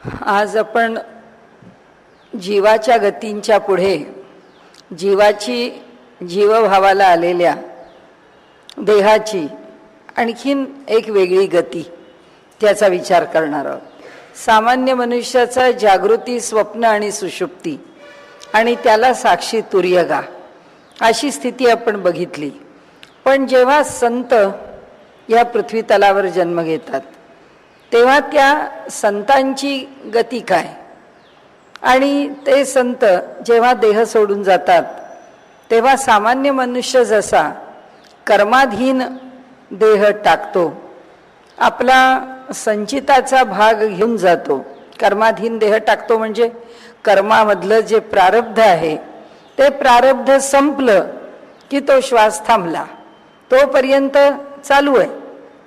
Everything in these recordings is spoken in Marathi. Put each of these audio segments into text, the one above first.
आज आपण जीवाच्या गतींच्या पुढे जीवाची जीवभावाला आलेल्या देहाची आणखीन एक वेगळी गती त्याचा विचार करणार आहोत। सामान्य मनुष्याचा जागृती, स्वप्न आणि सुषुप्ती आणि त्याला साक्षी तुर्यगा अशी स्थिती आपण बघितली। पण जेव्हा संत या पृथ्वी तलावर जन्म घेतात तेव्हा त्या संतांची गती काय, आणि ते संत जेव्हा देह सोडून जातात तेव्हा सामान्य मनुष्य जसा कर्माधीन देह टाकतो, आपला संचिताचा भाग घेऊन जातो। कर्माधीन देह टाकतो म्हणजे कर्मामधलं जे प्रारब्ध आहे ते प्रारब्ध संपलं की तो श्वास थांबला, तोपर्यंत चालू आहे,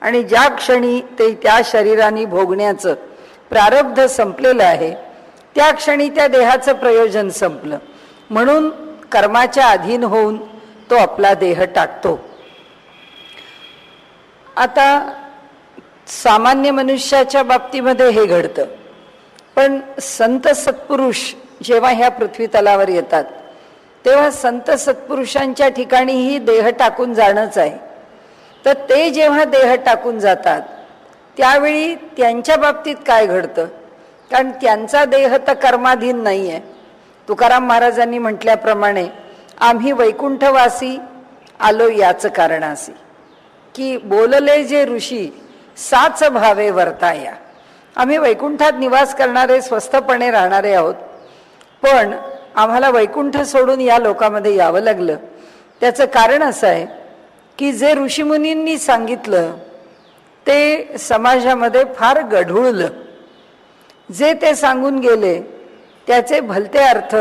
आणि ज्या क्षणी ते त्या शरीराने भोगण्याचं प्रारब्ध संपलेलं आहे त्या क्षणी त्या देहाचं प्रयोजन संपलं, म्हणून कर्माच्या अधीन होऊन तो आपला देह टाकतो। आता सामान्य मनुष्याच्या बाबतीमध्ये हे घडतं, पण संत सत्पुरुष जेव्हा ह्या पृथ्वी तलावर येतात तेव्हा संत सत्पुरुषांच्या ठिकाणीही देह टाकून जाणंच आहे। तर ते जेव्हा देह टाकून जातात त्यावेळी त्यांच्या बाबतीत काय घडतं, कारण त्यांचा देह तर कर्माधीन नाही आहे। तुकाराम महाराजांनी म्हटल्याप्रमाणे आम्ही वैकुंठवासी आलो याच कारणासी, की बोलले जे ऋषी साच भावे वर्ताया। आम्ही वैकुंठात निवास करणारे, स्वस्थपणे राहणारे आहोत, पण आम्हाला वैकुंठ सोडून या लोकामध्ये यावं लागलं। त्याचं कारण असं आहे की जे ऋषीमुनींनी सांगितलं ते समाजामध्ये फार गढूळलं। जे ते सांगून गेले त्याचे भलते अर्थ,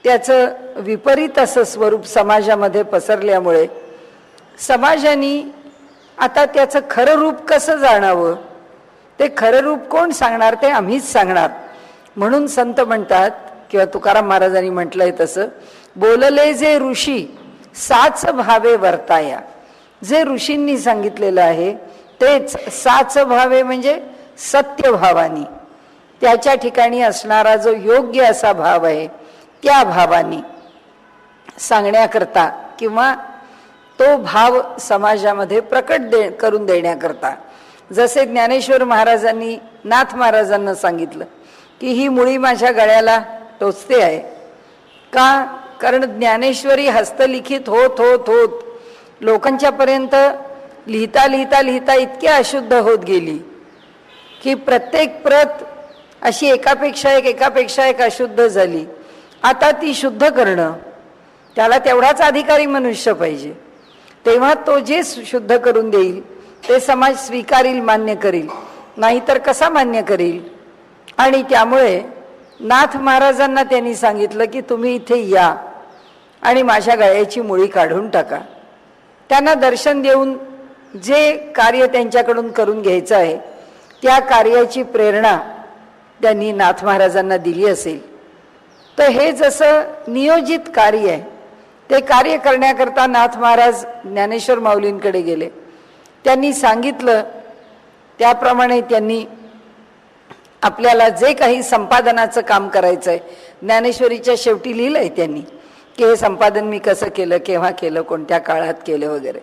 त्याचं विपरीत असं स्वरूप समाजामध्ये पसरल्यामुळे समाजाने आता त्याचं खरं रूप कसं जाणावं, ते खरं रूप कोण सांगणार, ते आम्हीच सांगणार। म्हणून संत म्हणतात, किंवा तुकाराम महाराजांनी म्हटलंय तसं, बोलले जे ऋषी साच भावे वर्ताया। जे ऋषींनी सांगितलेलं आहे तेच साच भावे म्हणजे सत्य भावानी, त्याच्या ठिकाणी असणारा जो योग्य असा भाव आहे त्या भावानी सांगण्याकरता किंवा तो भाव समाजामध्ये प्रकट करून देण्याकरता, जसे ज्ञानेश्वर महाराजांनी नाथ महाराजांना सांगितलं की ही मुळी माझ्या गळ्याला टोचते आहे का, कारण ज्ञानेश्वरी हस्तलिखित होत होत होत लोकांच्या पर्यंत लिहिता लिहिता लिहिता इतकी अशुद्ध होत गेली की प्रत्येक प्रत अशी एकापेक्षा एक अशुद्ध झाली। आता ती शुद्ध करणं त्याला तेवढाच अधिकारी मनुष्य पाहिजे, तेव्हा तो जे शुद्ध करून देईल ते समाज स्वीकारील, मान्य करील, नाहीतर कसा मान्य करील। आणि त्यामुळे नाथ महाराजांना त्यांनी सांगितलं की तुम्ही इथे या आणि माझ्या गळ्याची मुळी काढून टाका। त्यांना दर्शन देऊन जे कार्य त्यांच्याकडून करून घ्यायचं आहे त्या कार्याची प्रेरणा त्यांनी नाथ महाराजांना दिली असेल, तर हे जसं नियोजित कार्य आहे ते कार्य करण्याकरता नाथ महाराज ज्ञानेश्वर माऊलींकडे गेले। त्यांनी सांगितलं त्याप्रमाणे त्यांनी आपल्याला जे काही संपादनाचं काम करायचं आहे, ज्ञानेश्वरीच्या शेवटी लिहिलंय त्यांनी की हे संपादन मी कसं केलं, केव्हा केलं, कोणत्या काळात केलं वगैरे,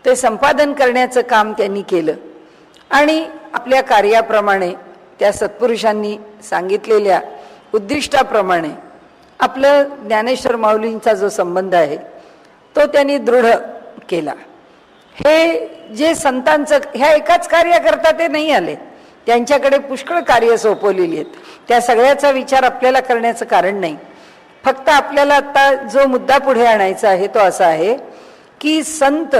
ते संपादन करण्याचं काम त्यांनी केलं। आणि आपल्या कार्याप्रमाणे त्या सत्पुरुषांनी सांगितलेल्या उद्दिष्टाप्रमाणे आपलं ज्ञानेश्वर माऊलींचा जो संबंध आहे तो त्यांनी दृढ केला। हे जे संतांचं ह्या एकाच कार्याकरता ते नाही आले, त्यांच्याकडे पुष्कळ कार्य सोपवलेली आहेत, त्या सगळ्याचा विचार आपल्याला करण्याचं कारण नाही। फक्त आपल्याला आता जो मुद्दा पुढे आणायचा आहे तो असा आहे की संत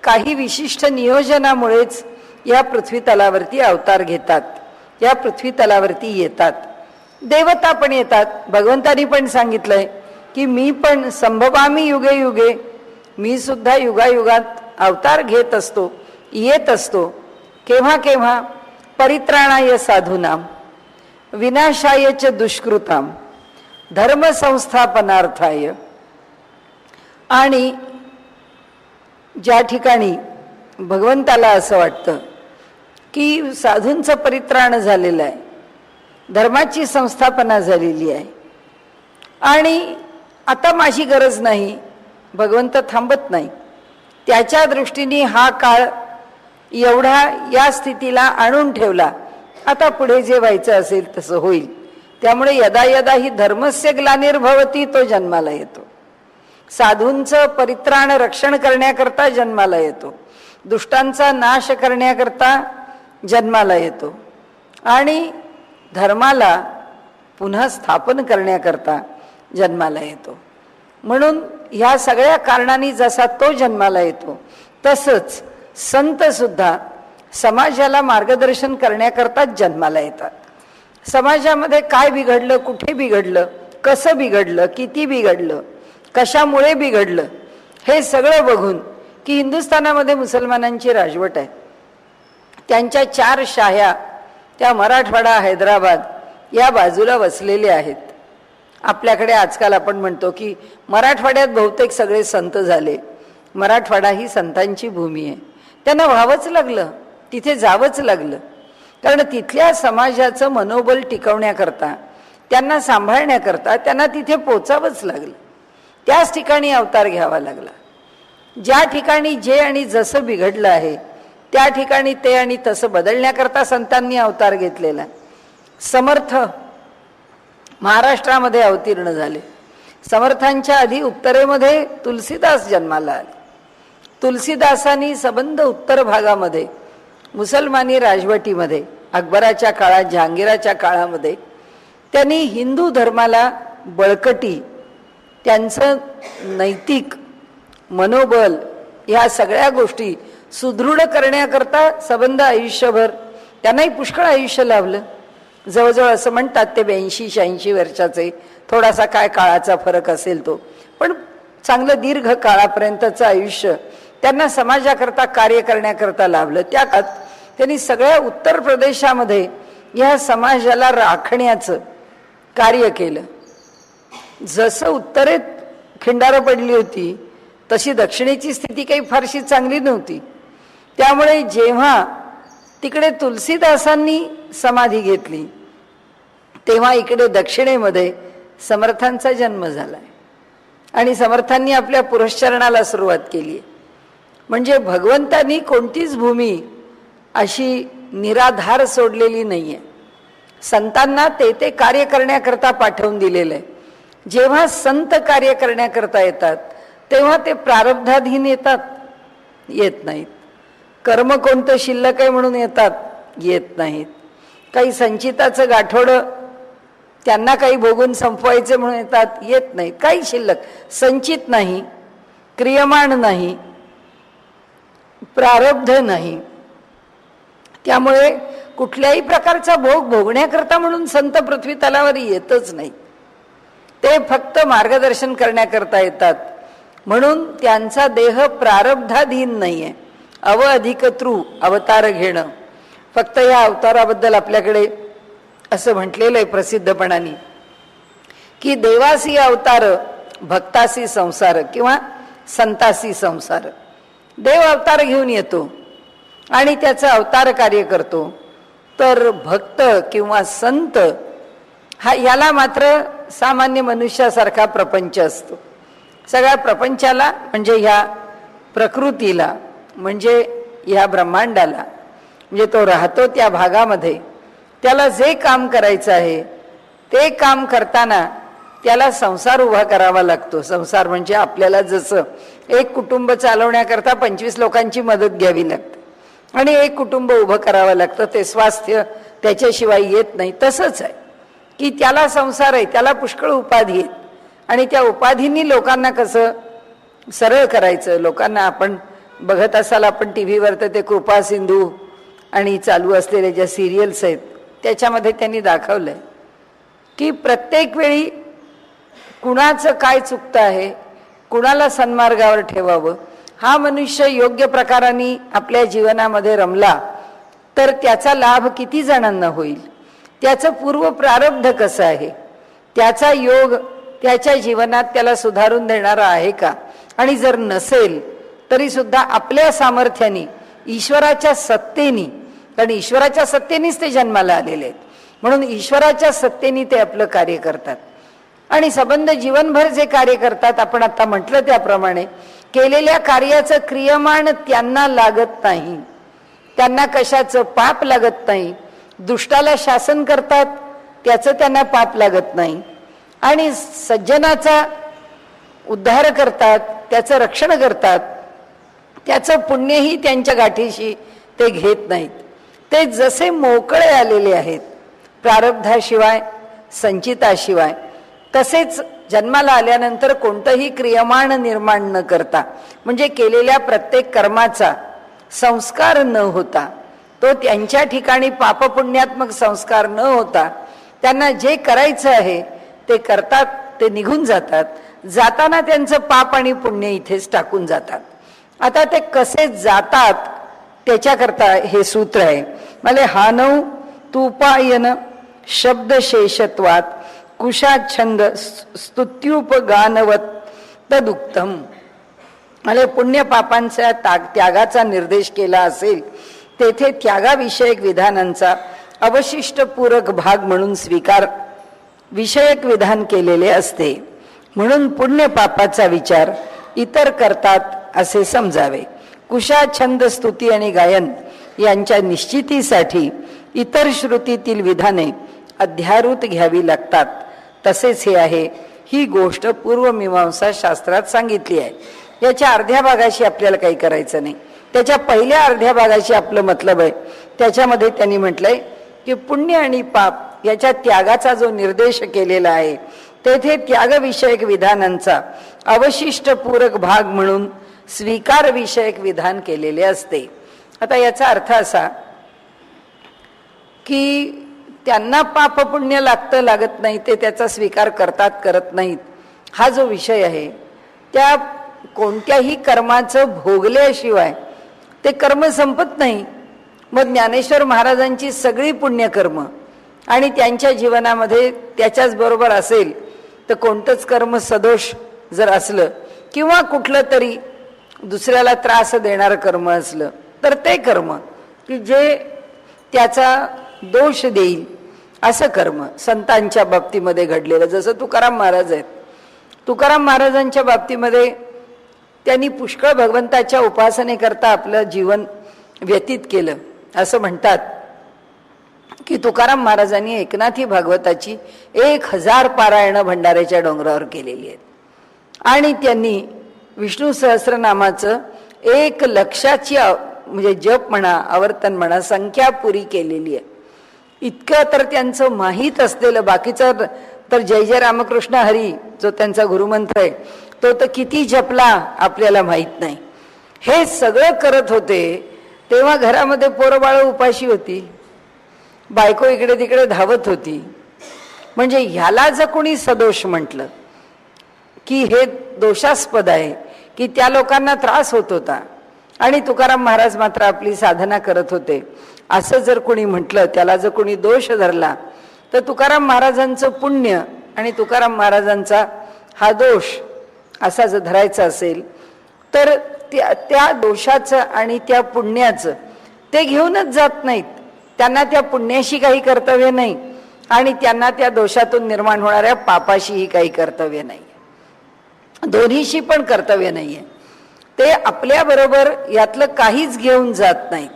काही विशिष्ट नियोजनामुळेच या पृथ्वी तलावरती अवतार घेतात, या पृथ्वी तलावरती येतात। देवता पण येतात, भगवंतानी पण सांगितलंय की मी पण संभवामी युगे युगे, मी सुद्धा युगायुगात अवतार घेत असतो, येत असतो। केव्हा केव्हा परित्राणाय साधूनाम विनाशाय च दुष्कृताम धर्म संस्थापनार्थाय। आणि ज्या ठिकाणी भगवंताला असं वाटतं की साधूंचं परित्राण झालेलं आहे धर्माची संस्थापना झालेली आहे आणि आता माझी गरज नाही, भगवंत थांबत नाही. त्याच्या दृष्टीने हा काळ एवढा या स्थितीला आणून ठेवला, आता पुढे जे व्हायचं असेल तसं होईल. त्यामुळे यदा यदा ही धर्मस्य ग्लानिर्भवती, तो जन्माला येतो. साधूंचं परित्राण रक्षण करण्याकरता जन्माला येतो, दुष्टांचा नाश करण्याकरता जन्माला येतो आणि धर्माला पुन्हा स्थापन करण्याकरता जन्माला येतो. म्हणून ह्या सगळ्या कारणांनी जसा तो जन्माला येतो, तसंच संत सुद्धा समाजाला मार्गदर्शन करण्याकरताच जन्माला येतात. समाजामध्ये काय बिघडलं, कुठे बिघडलं, कसं बिघडलं, किती बिघडलं, कशामुळे बिघडलं, हे सगळं बघून की हिंदुस्थानामध्ये मुसलमानांची राजवट आहे, त्यांच्या 4 शाह्या त्या मराठवाडा, हैदराबाद या बाजूला वसलेल्या आहेत. आपल्याकडे आजकाल आपण म्हणतो की मराठवाड्यात बहुतेक सगळे संत झाले. मराठवाडा ही संतांची भूमी आहे. त्यांना व्हावंच लागलं, तिथे जावंच लागलं, कारण तिथल्या समाजाचं मनोबल टिकवण्याकरता, त्यांना सांभाळण्याकरता त्यांना तिथे पोचावंच लागलं. त्याच ठिकाणी अवतार घ्यावा लागला. ज्या ठिकाणी जे आणि जसं बिघडलं आहे त्या ठिकाणी ते आणि तसं बदलण्याकरता संतांनी अवतार घेतलेला. समर्थ महाराष्ट्रामध्ये अवतीर्ण झाले. समर्थांच्या आधी उत्तरेमध्ये तुलसीदास जन्माला आले. तुलसीदासांनी संबंध उत्तर भागामध्ये मुसलमानी राजवटीमध्ये अकबराच्या काळात, जहांगीराच्या काळामध्ये त्यांनी हिंदू धर्माला बळकटी, त्यांचं नैतिक मनोबल, ह्या सगळ्या गोष्टी सुदृढ करण्याकरता संबंध आयुष्यभर, त्यांनाही पुष्कळ आयुष्य लाभलं. जवळजवळ असं म्हणतात ते 82-86 वर्षाचे, थोडासा काय काळाचा फरक असेल तो, पण चांगलं दीर्घ काळापर्यंतचं आयुष्य त्यांना समाजाकरता कार्य करण्याकरता लाभलं. त्या काळात त्यांनी सगळ्या उत्तर प्रदेशामध्ये या समाजाला राखण्याचं कार्य केलं. जसं उत्तरेत खिंडारं पडली होती तशी दक्षिणेची स्थिती काही फारशी चांगली नव्हती. त्यामुळे जेव्हा तिकडे तुलसीदासांनी समाधी घेतली तेव्हा इकडे दक्षिणेमध्ये समर्थांचा जन्म झालाय आणि समर्थांनी आपल्या पुरश्चरणाला सुरुवात केली. म्हणजे भगवंतांनी कोणतीच भूमी अशी निराधार सोडलेली नाहीये. संतांना ते कार्य करण्याकरता पाठवून दिलेलं आहे. जेव्हा संत कार्य करण्याकरता येतात तेव्हा ते प्रारब्धाधीन येतात, येत नाहीत. कर्म कोणतं शिल्लक आहे म्हणून येतात, येत नाहीत. काही संचिताचं गाठोडं त्यांना काही भोगून संपवायचं म्हणून येतात, येत नाहीत. काही शिल्लक संचित नाही, क्रियमाण नाही, प्रारब्ध नाही. त्यामुळे कुठल्याही प्रकारचा भोग भोगण्याकरता म्हणून संत पृथ्वी तलावर येतच नाही. ते फक्त मार्गदर्शन करण्याकरता येतात. म्हणून त्यांचा देह प्रारब्धाधीन नाहीये. अव अधिक तृ अवतार घेणं. फक्त या अवताराबद्दल आपल्याकडे असं म्हटलेलं आहे प्रसिद्धपणाने की देवासी अवतार, भक्तासी संसार किंवा संतासी संसार. देव अवतार घेऊन येतो आणि त्याचं अवतार कार्य करतो, तर भक्त किंवा संत याला मात्र सामान्य मनुष्यासारखा प्रपंच असतो. सगळ्या प्रपंचाला म्हणजे ह्या प्रकृतीला, म्हणजे ह्या ब्रह्मांडाला, म्हणजे तो राहतो त्या भागामध्ये त्याला जे काम करायचं आहे ते काम करताना त्याला संसार उभा करावा लागतो. संसार म्हणजे आपल्याला जसं एक कुटुंब चालवण्याकरता 25 लोकांची मदत घ्यावी लागते आणि एक कुटुंब उभं करावं लागतं, ते स्वास्थ्य त्याच्याशिवाय येत नाही. तसंच आहे की त्याला संसार आहे, त्याला पुष्कळ उपाधी आहेत आणि त्या उपाधींनी लोकांना कसं सरळ करायचं. लोकांना आपण बघत असाल, आपण टी व्हीवर तर ते कृपा सिंधू आणि चालू असलेल्या ज्या सिरियल्स आहेत त्याच्यामध्ये त्यांनी दाखवलंय की प्रत्येक वेळी कुणाचं काय चुकतं आहे, कुणाला सन्मार्गावर ठेवावं. हा मनुष्य योग्य प्रकाराने आपल्या जीवनामध्ये रमला तर त्याचा लाभ किती जणांना होईल, त्याचं पूर्व प्रारब्ध कसं आहे, त्याचा योग त्याच्या जीवनात त्याला सुधारून देणारा आहे का, आणि जर नसेल तरी सुद्धा आपल्या सामर्थ्याने, ईश्वराच्या सत्तेने, कारण ईश्वराच्या सत्तेनेच ते जन्माला आलेले आहेत, म्हणून ईश्वराच्या सत्तेने ते आपलं कार्य करतात आणि संबंध जीवनभर जे कार्य करतात, आपण आता म्हटलं त्याप्रमाणे केलेल्या कार्याचं क्रियमाण त्यांना लागत नाही, त्यांना कशाचं पाप लागत नाही. दुष्टाला शासन करतात त्याचं त्यांना पाप लागत नाही आणि सज्जनाचा उद्धार करतात, त्याचं रक्षण करतात, त्याचं पुण्यही त्यांच्या गाठीशी ते घेत नाहीत. ते जसे मोकळे आलेले आहेत प्रारब्धाशिवाय संचिताशिवाय, तसेच जन्माला आल्यानंतर कोणतंही क्रियमाण निर्माण न करता, म्हणजे केलेल्या प्रत्येक कर्माचा संस्कार न होता, तो त्यांच्या ठिकाणी पापपुण्यात्मक संस्कार न होता त्यांना जे करायचं आहे ते करतात, ते निघून जातात. जाताना त्यांचं पाप आणि पुण्य इथेच टाकून जातात. आता ते कसे जातात त्याच्याकरता हे सूत्र आहे. मला हानौ तुपायन शब्दशेषत्वात कुशाच्छंद स्तुत्युपगानवत तदुक्तम. मला पुण्य पापांच्या त्यागाचा निर्देश केला असेल तेथे त्यागाविषयक विधानांचा अवशिष्ट पूरक भाग म्हणून स्वीकार विषयक विधान केलेले असते. म्हणून पुण्य पापाचा विचार इतर करतात असे समजावे. कुशा छंद स्तुती आणि गायन यांच्या निश्चितीसाठी इतर श्रुतीतील विधाने अध्यारूत घ्यावी लागतात. तसेच हे आहे. ही गोष्ट पूर्वमीमांसा शास्त्रात सांगितली आहे. याच्या अर्ध्या भागाशी आपल्याला काही करायचं नाही, त्याच्या पहिल्या अर्ध्या भागाशी आपलं मतलब आहे. त्याच्यामध्ये त्यांनी म्हटलंय की पुण्य आणि पाप याच्या त्यागाचा जो निर्देश केलेला आहे तेथे त्यागविषयक विधानांचा अवशिष्ट पूरक भाग म्हणून स्वीकार विषयक विधान केलेले असते. आता याचा अर्थ असा की त्यांना पाप पुण्य लागतं लागत नाही, ते त्याचा स्वीकार करतात करत नाहीत, हा जो विषय आहे त्या कोणत्याही कर्माचं भोगल्याशिवाय ते कर्म संपत नाही. मग ज्ञानेश्वर महाराजांची सगळी पुण्यकर्म आणि त्यांच्या जीवनामध्ये त्याच्याच बरोबर असेल तर कोणतंच कर्म सदोष जर असलं किंवा कुठलं तरी दुसऱ्याला त्रास देणारं कर्म असलं तर ते कर्म की जे त्याचा दोष देईल असं कर्म संतांच्या बाबतीमध्ये घडलेलं. जसं तुकाराम महाराज आहेत, तुकाराम महाराजांच्या बाबतीमध्ये त्यांनी पुष्कळ भगवंताच्या उपासनेकरता आपलं जीवन व्यतीत केलं. असं म्हणतात की तुकाराम महाराजांनी एकनाथी भागवताची 1000 पारायणं भंडाऱ्याच्या डोंगरावर केलेली आहेत आणि त्यांनी विष्णू सहस्रनामाचं 1,00,000ची म्हणजे जप म्हणा आवर्तन म्हणा संख्या पुरी केलेली आहे. इतकं तर त्यांचं माहीत असलेलं, बाकीचं तर जय जय रामकृष्ण हरी जो त्यांचा गुरुमंत्र आहे तो तर किती जपला आपल्याला माहीत नाही. हे सगळं करत होते तेव्हा घरामध्ये पोरबाळ उपाशी होती, बायको इकडे तिकडे धावत होती. म्हणजे ह्याला जर कोणी सदोष म्हटलं की हे दोषास्पद आहे की त्या लोकांना त्रास होत होता आणि तुकाराम महाराज मात्र आपली साधना करत होते, असं जर कोणी म्हटलं, त्याला जर कोणी दोष धरला तर तुकाराम महाराजांचं पुण्य आणि तुकाराम महाराजांचा हा दोष असा जर धरायचा असेल तर त्या दोषाचं आणि त्या पुण्याचं ते घेऊनच जात नाहीत. त्यांना त्या पुण्याशी काही कर्तव्य नाही आणि त्यांना त्या दोषातून निर्माण होणाऱ्या पापाशीही काही कर्तव्य नाही, दोन्हीशी पण कर्तव्य नाहीये. ते आपल्याबरोबर यातलं काहीच घेऊन जात नाहीत.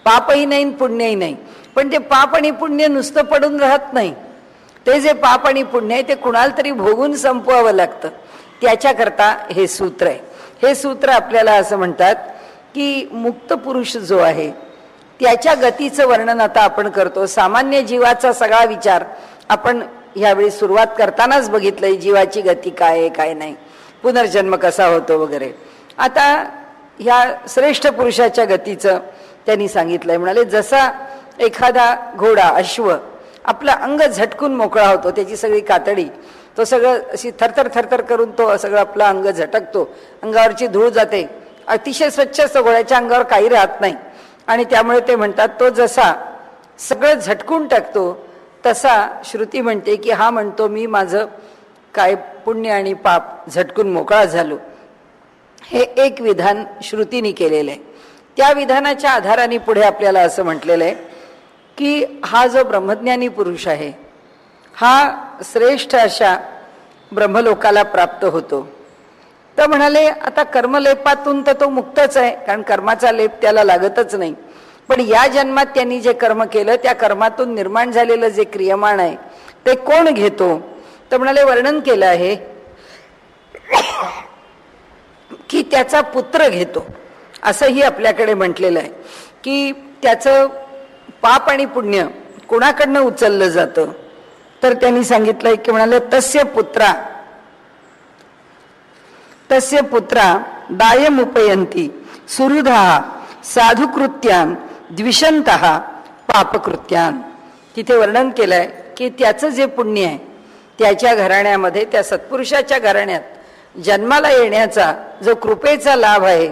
पापही नाही पुण्यही नाही. पण ते पाप आणि पुण्य नुसतं पडून राहत नाही. ते जे पाप आणि पुण्य आहे ते कुणाला तरी भोगून संपवावं लागतं. त्याच्याकरता हे सूत्र आहे. हे सूत्र आपल्याला असं म्हणतात की मुक्त पुरुष जो आहे त्याच्या गतीचं वर्णन आता आपण करतो. सामान्य जीवाचा सगळा विचार आपण यावेळी सुरुवात करतानाच बघितलंय, जीवाची गती काय आहे काय नाही, पुनर्जन्म कसा होतो वगैरे. आता ह्या श्रेष्ठ पुरुषाच्या गतीचं त्यांनी सांगितलंय. म्हणाले जसा एखादा घोडा अश्व आपलं अंग झटकून मोकळा होतो, त्याची सगळी कातडी तो सगळं अशी थरथर थरथर करून तो सगळं आपलं अंग झटकतो, अंगावरची धूळ जाते, अतिशय स्वच्छ असतं, घोड्याच्या अंगावर काही राहत नाही. आणि त्यामुळे ते म्हणतात तो जसा सगळं झटकून टाकतो तसा श्रुती म्हणते की हा म्हणतो मी माझं काय पुण्य आणि पाप झटकून मोकळा झालो. हे एक विधान श्रुतीने केलेलं आहे. त्या विधानाच्या आधाराने पुढे आपल्याला असं म्हटलेलं आहे की हा जो ब्रह्मज्ञानी पुरुष आहे हा श्रेष्ठ अशा ब्रह्मलोकाला प्राप्त होतो. तर म्हणाले आता कर्मलेपातून तर तो मुक्तच आहे, कारण कर्माचा लेप त्याला लागतच नाही. पण या जन्मात त्यांनी जे कर्म केलं त्या कर्मातून निर्माण झालेलं जे क्रियमाण आहे ते कोण घेतो? तर म्हणाले वर्णन केलं आहे की त्याचा पुत्र घेतो. असंही आपल्याकडे म्हटलेलं आहे की त्याचं पाप आणि पुण्य कोणाकडनं उचललं जातं. तर त्यांनी सांगितलंय की म्हणाले तस्य पुत्रा दायमुपयंती सुहृदा साधुकृत्यान द्विषंतः पापकृत्यान. तिथे वर्णन केलंय की त्याचं जे पुण्य आहे त्याच्या घराण्यामध्ये, त्या सत्पुरुषाच्या घराण्यात जन्माला येण्याचा जो कृपेचा लाभ आहे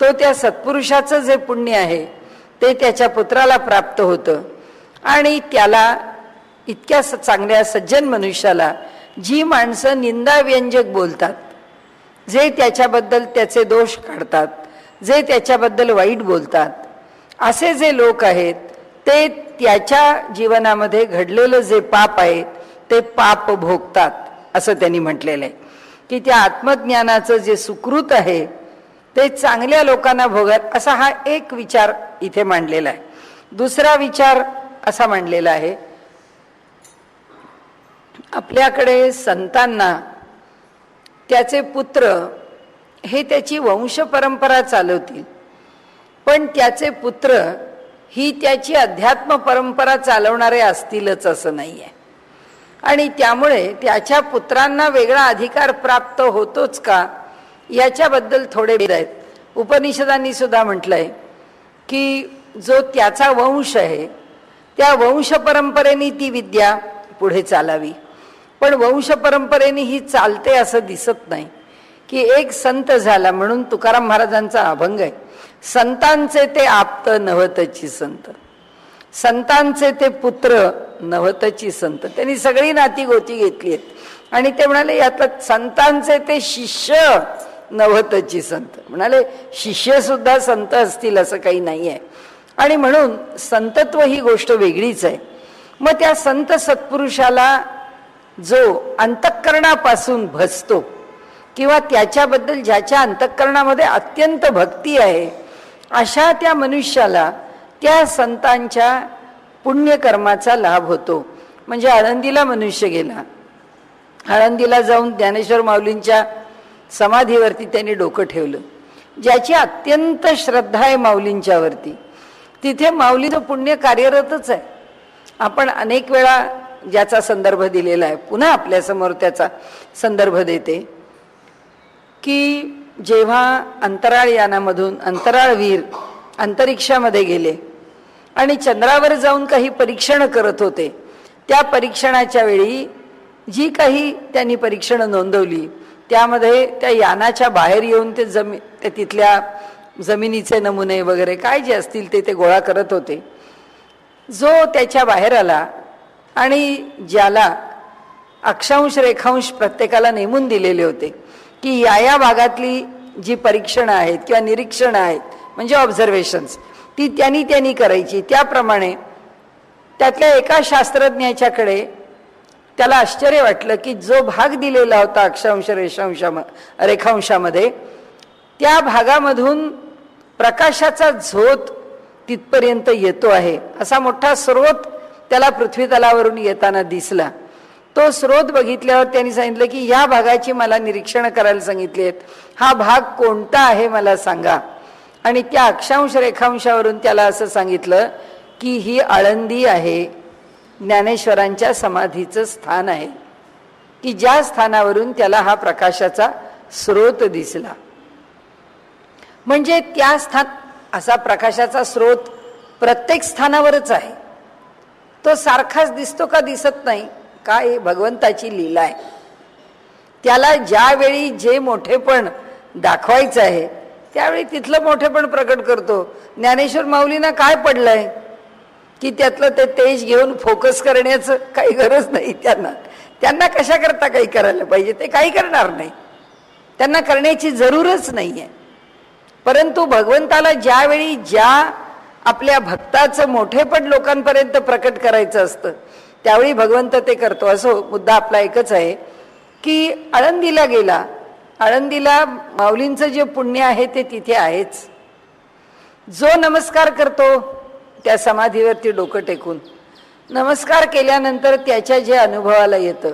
तो त्या सत्पुरुषाचं जे पुण्य आहे ते त्याच्या पुत्राला प्राप्त होतं. आणि त्याला इतक्या चांगल्या सज्जन मनुष्याला जी माणसं निंदाव्यंजक बोलतात, जे त्याच्याबद्दल त्याचे दोष काढतात, जे त्याच्याबद्दल वाईट बोलतात, असे जे लोक आहेत ते त्याच्या जीवनामध्ये घडलेलं जे पाप आहे ते पाप भोगतात असं त्यांनी म्हटलेलं आहे. की त्या आत्मज्ञानाचं जे सुकृत आहे ते चांगल्या लोकांना भोगत, असा हा एक विचार इथे मांडलेला आहे. दुसरा विचार असा मांडलेला आहे, आपल्याकडे संतांना त्याचे पुत्र हे त्याची वंश परंपरा चालवतील, पण त्याचे पुत्र ही त्याची अध्यात्म परंपरा चालवणारे असतीलच असं नाही आहे. आणि त्यामुळे त्याच्या पुत्रांना वेगळा अधिकार प्राप्त होतोच का याच्याबद्दल थोडे भेद आहेत. उपनिषदांनी सुद्धा म्हटलंय की जो त्याचा वंश आहे त्या वंश परंपरेने ती विद्या पुढे चालावी. पण वंश परंपरेने ही चालते असं दिसत नाही. की एक संत झाला म्हणून तुकाराम महाराजांचा अभंग आहे, संतांचे ते आप्त नव्हतची संत, संतांचे ते पुत्र नव्हतची संत. त्यांनी सगळी नाती गोती घेतली आहेत आणि ते म्हणाले यातलं संतांचे ते शिष्य नव्हतची संत. म्हणाले शिष्य सुद्धा संत असतील असं काही नाही आहे. आणि म्हणून संतत्व ही गोष्ट वेगळीच आहे. मग त्या संत सत्पुरुषाला जो अंतःकरणापासून भजतो किंवा त्याच्याबद्दल ज्याच्या अंतःकरणामध्ये अत्यंत भक्ती आहे अशा त्या मनुष्याला त्या संतांच्या पुण्यकर्माचा लाभ होतो. म्हणजे आळंदीला मनुष्य गेला, आळंदीला जाऊन ज्ञानेश्वर माऊलींच्या समाधीवरती त्यांनी डोकं ठेवलं, ज्याची अत्यंत श्रद्धा आहे माऊलींच्यावरती, तिथे माऊलीचं पुण्य कार्यरतच आहे. आपण अनेक वेळा ज्याचा संदर्भ दिलेला आहे, पुन्हा आपल्यासमोर त्याचा संदर्भ देते की जेव्हा अंतराळ यानामधून अंतराळवीर अंतरिक्षामध्ये गेले आणि चंद्रावर जाऊन काही परीक्षण करत होते, त्या परीक्षणाच्या वेळी जी काही त्यांनी परीक्षणं नोंदवली त्यामध्ये त्या यानाच्या बाहेर येऊन ते तिथल्या जमिनीचे नमुने वगैरे काय जे असतील ते गोळा करत होते. जो त्याच्या बाहेर आला आणि ज्याला अक्षांश रेखांश प्रत्येकाला नेमून दिलेले होते की या भागातली जी परीक्षणं आहेत किंवा निरीक्षणं आहेत म्हणजे ऑब्झर्वेशन्स ती त्यांनी करायची, त्याप्रमाणे त्यातल्या एका शास्त्रज्ञाच्याकडे त्याला आश्चर्य वाटलं की जो भाग दिलेला होता अक्षांश रेखांशामध्ये त्या भागामधून प्रकाशाचा झोत तिथपर्यंत येतो आहे, असा मोठा स्रोत त्याला पृथ्वी तलावरून येताना दिसला. तो स्रोत बघितल्यावर त्यांनी सांगितलं की या भागाची मला निरीक्षण करायला सांगितली आहेत, हा भाग कोणता आहे मला सांगा. आणि त्या अक्षांश रेखांशावरून त्याला असं सांगितलं की ही आळंदी आहे, ज्ञानेश्वरांच्या समाधीचं स्थान आहे, की ज्या स्थानावरून त्याला हा प्रकाशाचा स्रोत दिसला. म्हणजे त्या असा प्रकाशाचा स्रोत प्रत्येक स्थानावरच आहे, तो सारखाच दिसतो का दिसत नाही, काय भगवंताची लीला आहे. त्याला ज्यावेळी जे मोठेपण दाखवायचं आहे त्यावेळी तिथलं मोठेपण प्रकट करतो. ज्ञानेश्वर माऊलींना काय पडलंय की त्यातलं ते तेज घेऊन फोकस करण्याचं काही गरज नाही त्यांना कशा करता काही करायला पाहिजे, ते काही करणार नाही, त्यांना करण्याची जरूरच नाही आहे. परंतु भगवंताला ज्यावेळी ज्या आपल्या भक्ताचं मोठेपण लोकांपर्यंत प्रकट करायचं असतं, त्यावेळी भगवंत ते करतो. असो, मुद्दा आपला एकच आहे की आळंदीला गेला, आळंदीला माऊलींचं जे पुण्य आहे ते तिथे आहेच. जो नमस्कार करतो त्या समाधीवरती डोकं टेकून नमस्कार केल्यानंतर त्याच्या जे अनुभवाला येतं,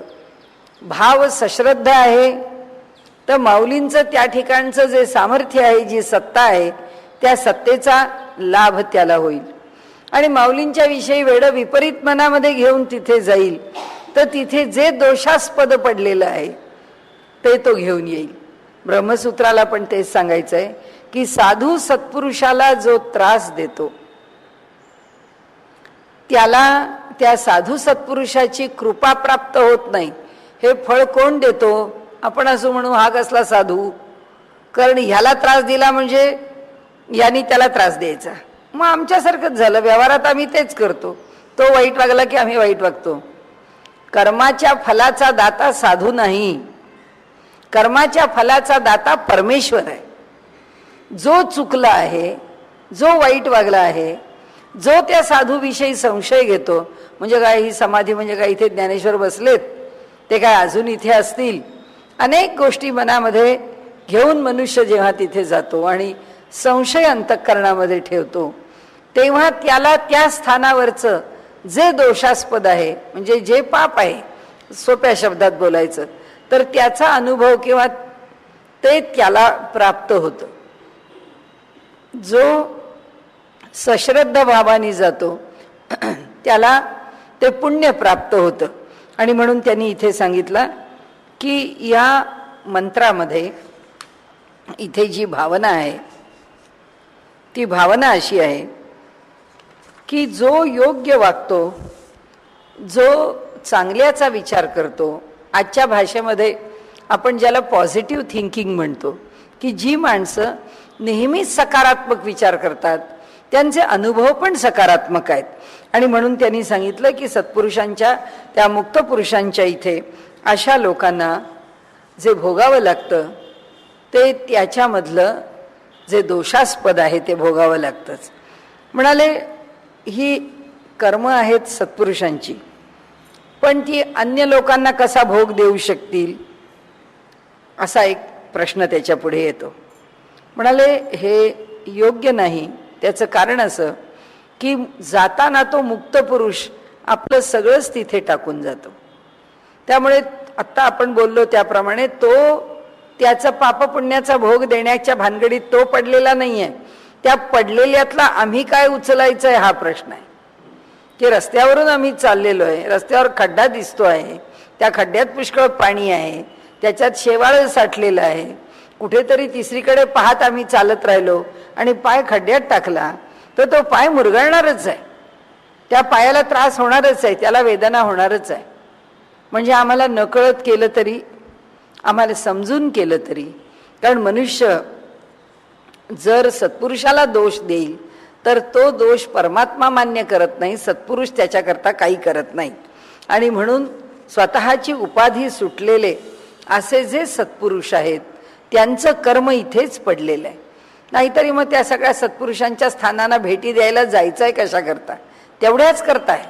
भाव सश्रद्धा आहे, तर माऊलींचं त्या ठिकाणचं जे सामर्थ्य आहे, जी सत्ता आहे, त्या सत्तेचा लाभ त्याला होईल. आणि माऊलींच्या विषयी वेड विपरीत मनामध्ये घेऊन तिथे जाईल तर तिथे जे दोषास्पद पडलेलं आहे ते तो घेऊन येईल. ब्रह्मसूत्राला पण तेच सांगायचं आहे की साधू सत्पुरुषाला जो त्रास देतो त्याला त्या साधू सत्पुरुषाची कृपा प्राप्त होत नाही. हे फळ कोण देतो? आपण असं म्हणू, हा कसला साधू, कारण ह्याला त्रास दिला म्हणजे यांनी त्याला त्रास द्यायचा. मग आमच्यासारखंच झालं, व्यवहारात आम्ही तेच करतो. तो वाईट वागला की आम्ही वाईट वागतो. कर्माच्या फलाचा दाता साधू नाही, कर्माच्या फलाचा दाता परमेश्वर आहे. जो चुकला आहे, जो वाईट वागला आहे, जो त्या साधूविषयी संशय घेतो, म्हणजे काय ही समाधी म्हणजे काय इथे ज्ञानेश्वर बसलेत ते काय अजून इथे असतील, अनेक गोष्टी मनामध्ये घेऊन मनुष्य जेव्हा तिथे जातो आणि संशय अंतःकरणामध्ये ठेवतो, तेव्हा त्याला त्या स्थानावरचं जे दोषास्पद आहे, म्हणजे जे पाप आहे, सोप्या शब्दात बोलायचं तर त्याचा अनुभव किंवा ते त्याला प्राप्त होतं. जो सश्रद्ध भावाने जातो त्याला ते पुण्य प्राप्त होतं. आणि म्हणून त्यांनी इथे सांगितलं की या मंत्रामध्ये इथे जी भावना आहे ती भावना अशी आहे की जो योग्य वागतो, जो चांगल्याचा विचार करतो, आजच्या भाषेमध्ये आपण ज्याला पॉझिटिव्ह थिंकिंग म्हणतो, की जी माणसं नेहमीच सकारात्मक विचार करतात त्यांचे अनुभव पण सकारात्मक आहेत. आणि म्हणून त्यांनी सांगितलं की सत्पुरुषांच्या, त्या मुक्त पुरुषांच्या इथे अशा लोकांना जे भोगावं लागतं ते त्याच्यामधलं जे दोषास्पद आहे ते भोगावं लागतंच. म्हणाले ही कर्म आहेत सत्पुरुषांची, पण ती अन्य लोकांना कसा भोग देऊ शकतील असा एक प्रश्न त्याच्या पुढे येतो. म्हणाले हे योग्य नाही. त्याचं कारण असं की जाताना तो मुक्त पुरुष आपलं सगळंच तिथे टाकून जातो. त्यामुळे आत्ता आपण बोललो त्याप्रमाणे तो त्याचा पापपुण्याचा भोग देण्याच्या भानगडीत तो पडलेला नाहीये. त्या पडलेल्यातला आम्ही काय उचलायचं आहे हा प्रश्न आहे. की रस्त्यावरून आम्ही चाललेलो आहे, रस्त्यावर खड्डा दिसतो आहे, त्या खड्ड्यात पुष्कळ पाणी आहे, त्याच्यात शेवाळ साठलेलं आहे, कुठेतरी तिसरीकडे पाहत आम्ही चालत राहिलो आणि पाय खड्ड्यात टाकला तर तो पाय मुरगळणारच आहे, त्या पायाला त्रास होणारच आहे, त्याला वेदना होणारच आहे. म्हणजे आम्हाला नकळत केलं तरी, आम्हाला समजून केलं तरी, कारण मनुष्य जर सत्पुरुषाला दोष देईल तर तो दोष परमात्मा मान्य करत नाही, सत्पुरुष त्याच्याकरता काही करत नाही. आणि म्हणून स्वतःची उपाधी सुटलेले असे जे सत्पुरुष आहेत त्यांचं कर्म इथेच पडलेलं आहे. नाहीतरी मग त्या सगळ्या सत्पुरुषांच्या स्थानांना भेटी द्यायला जायचं आहे कशा करता? तेवढ्याच करताय.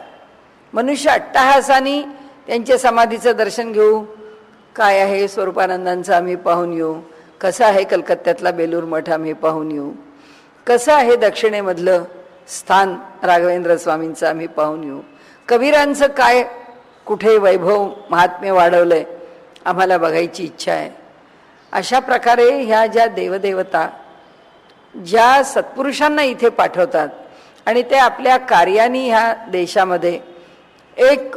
मनुष्य अट्टहासाने त्यांच्या समाधीचं दर्शन घेऊ, काय आहे स्वरूपानंदांचं आम्ही पाहून येऊ, कसं आहे कलकत्त्यातला बेलूर मठ आम्ही पाहून येऊ, कसं आहे दक्षिणेमधलं स्थान राघवेंद्र स्वामींचं आम्ही पाहून येऊ, कबीरांचं काय कुठे वैभव महात्म्य वाढवलंय आम्हाला बघायची इच्छा आहे. अशा प्रकारे ह्या ज्या देवदेवता ज्या सत्पुरुषांना इथे पाठवतात आणि ते आपल्या कार्याने ह्या देशामध्ये एक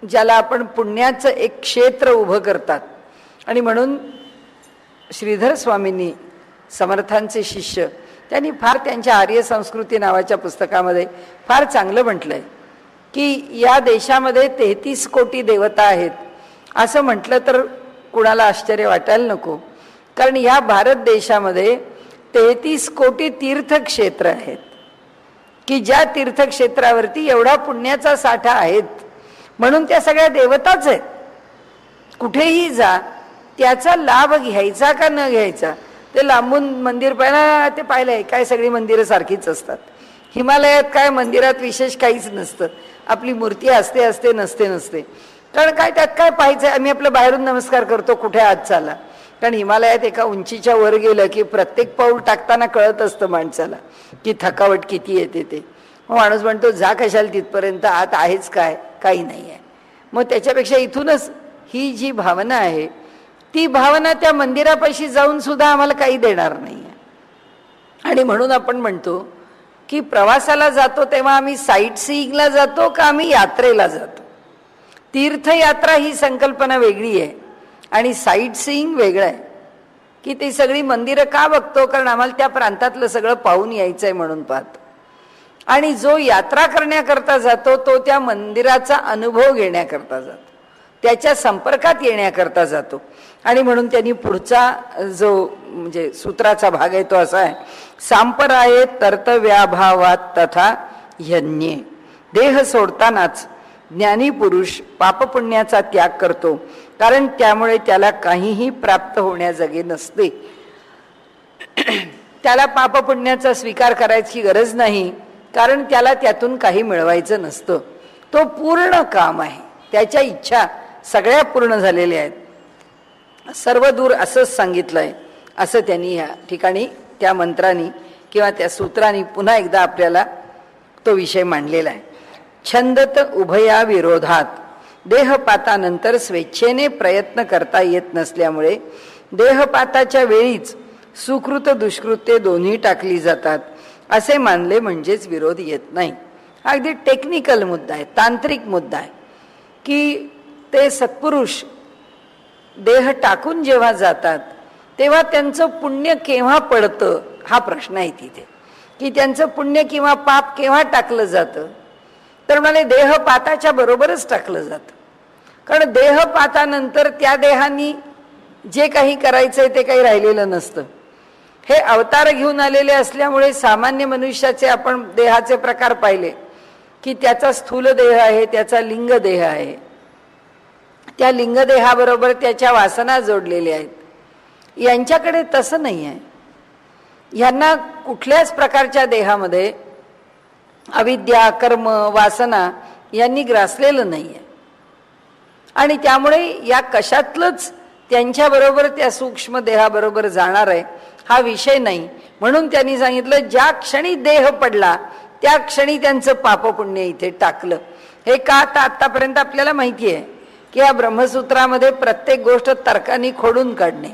ज्याला आपण पुण्याचं एक क्षेत्र उभं करतात. आणि म्हणून श्रीधर स्वामींनी, समर्थांचे शिष्य, त्यांनी फार त्यांच्या आर्य संस्कृती नावाच्या पुस्तकामध्ये फार चांगलं म्हटलंय की या देशामध्ये 33 कोटी देवता आहेत. असं म्हटलं तर कुणाला आश्चर्य वाटायला नको, कारण ह्या भारत देशामध्ये 33 कोटी तीर्थक्षेत्र आहेत की ज्या तीर्थक्षेत्रावरती एवढा पुण्याचा साठा आहेत. म्हणून त्या सगळ्या देवताच आहेत. कुठेही जा त्याचा लाभ घ्यायचा का न घ्यायचा ते लांबून मंदिर पाहिलं ते पाहिलंय काय, सगळी मंदिरं सारखीच असतात. हिमालयात काय मंदिरात विशेष काहीच नसतं, आपली मूर्ती असते असते नसते नसते. कारण काय त्यात काय पाहायचं, आम्ही आपलं बाहेरून नमस्कार करतो, कुठे आत चाला. कारण हिमालयात एका उंचीच्या वर गेलं की प्रत्येक पाऊल टाकताना कळत असतं माणसाला की थकावट किती येते ते. मग माणूस म्हणतो जा कशाला तिथपर्यंत, आत आहेच काय, काही नाही आहे. मग त्याच्यापेक्षा इथूनच ही जी भावना आहे ती भावना त्या मंदिरापाशी जाऊन सुद्धा आम्हाला काही देणार नाही आहे. आणि म्हणून आपण म्हणतो की प्रवासाला जातो तेव्हा आम्ही साईट सीईंगला जातो का आम्ही यात्रेला जातो. तीर्थयात्रा ही संकल्पना वेगळी आहे आणि साईट सीईंग वेगळं आहे. की ती सगळी मंदिरं का बघतो, कारण आम्हाला त्या प्रांतातलं सगळं पाहून यायचं आहे म्हणून पाहतो. आणि जो यात्रा करण्याकरता जातो तो त्या मंदिराचा अनुभव घेण्याकरता जातो, त्याच्या संपर्कात येण्याकरता जातो. आणि म्हणून त्यांनी पुढचा जो म्हणजे सूत्राचा भाग आहे तो असा आहे, सांपराये तर्तव्याभावात तथा यज्ञे. देह सोडतानाच ज्ञानी पुरुष पापपुण्याचा त्याग करतो, कारण त्यामुळे त्याला काहीही प्राप्त होण्याजोगे नसते. त्याला पापपुण्याचा स्वीकार करायची गरज नाही, कारण त्याला त्यातून काही मिळवायचं नसतं. तो पूर्ण काम आहे, त्याच्या इच्छा सगळ्या पूर्ण झालेल्या आहेत, सर्व दूर असंच सांगितलंय. असं त्यांनी या ठिकाणी त्या मंत्रांनी किंवा त्या सूत्रांनी पुन्हा एकदा आपल्याला तो विषय मांडलेला आहे. छंदत उभया विरोधात देहपातानंतर स्वेच्छेने प्रयत्न करता येत नसल्यामुळे देहपाताच्या वेळीच सुकृत दुष्कृत्ये दोन्ही टाकली जातात असे मानले म्हणजेच विरोध येत नाही. अगदी टेक्निकल मुद्दा आहे, तांत्रिक मुद्दा आहे की ते सत्पुरुष देह टाकून जेव्हा जातात तेव्हा त्यांचं पुण्य केव्हा पडतं हा प्रश्न आहे तिथे, की त्यांचं पुण्य किंवा पाप केव्हा टाकलं जातं. तर मला देहपाताच्या बरोबरच टाकलं जातं, कारण देहपातानंतर त्या देहानी जे काही करायचंय ते काही राहिलेलं नसतं. हे अवतार घेऊन आलेले असल्यामुळे सामान्य मनुष्याचे आपण देहाचे प्रकार पाहिले की त्याचा स्थूल देह आहे, त्याचा लिंग देह आहे, त्या लिंगदेहाबरोबर त्याच्या वासना जोडलेल्या आहेत. यांच्याकडे तसं नाही आहे. यांना कुठल्याच प्रकारच्या देहामध्ये अविद्या कर्म वासना यांनी ग्रासलेलं नाही आहे आणि त्यामुळे या कशातलंच त्यांच्याबरोबर त्या सूक्ष्म देहाबरोबर जाणार आहे हा विषय नाही. म्हणून त्यांनी सांगितलं ज्या क्षणी देह पडला त्या क्षणी त्यांचं पापपुण्य इथे टाकलं. हे का, आता आतापर्यंत आपल्याला माहिती आहे की या ब्रह्मसूत्रामध्ये प्रत्येक गोष्ट तर्काने खोडून काढणे,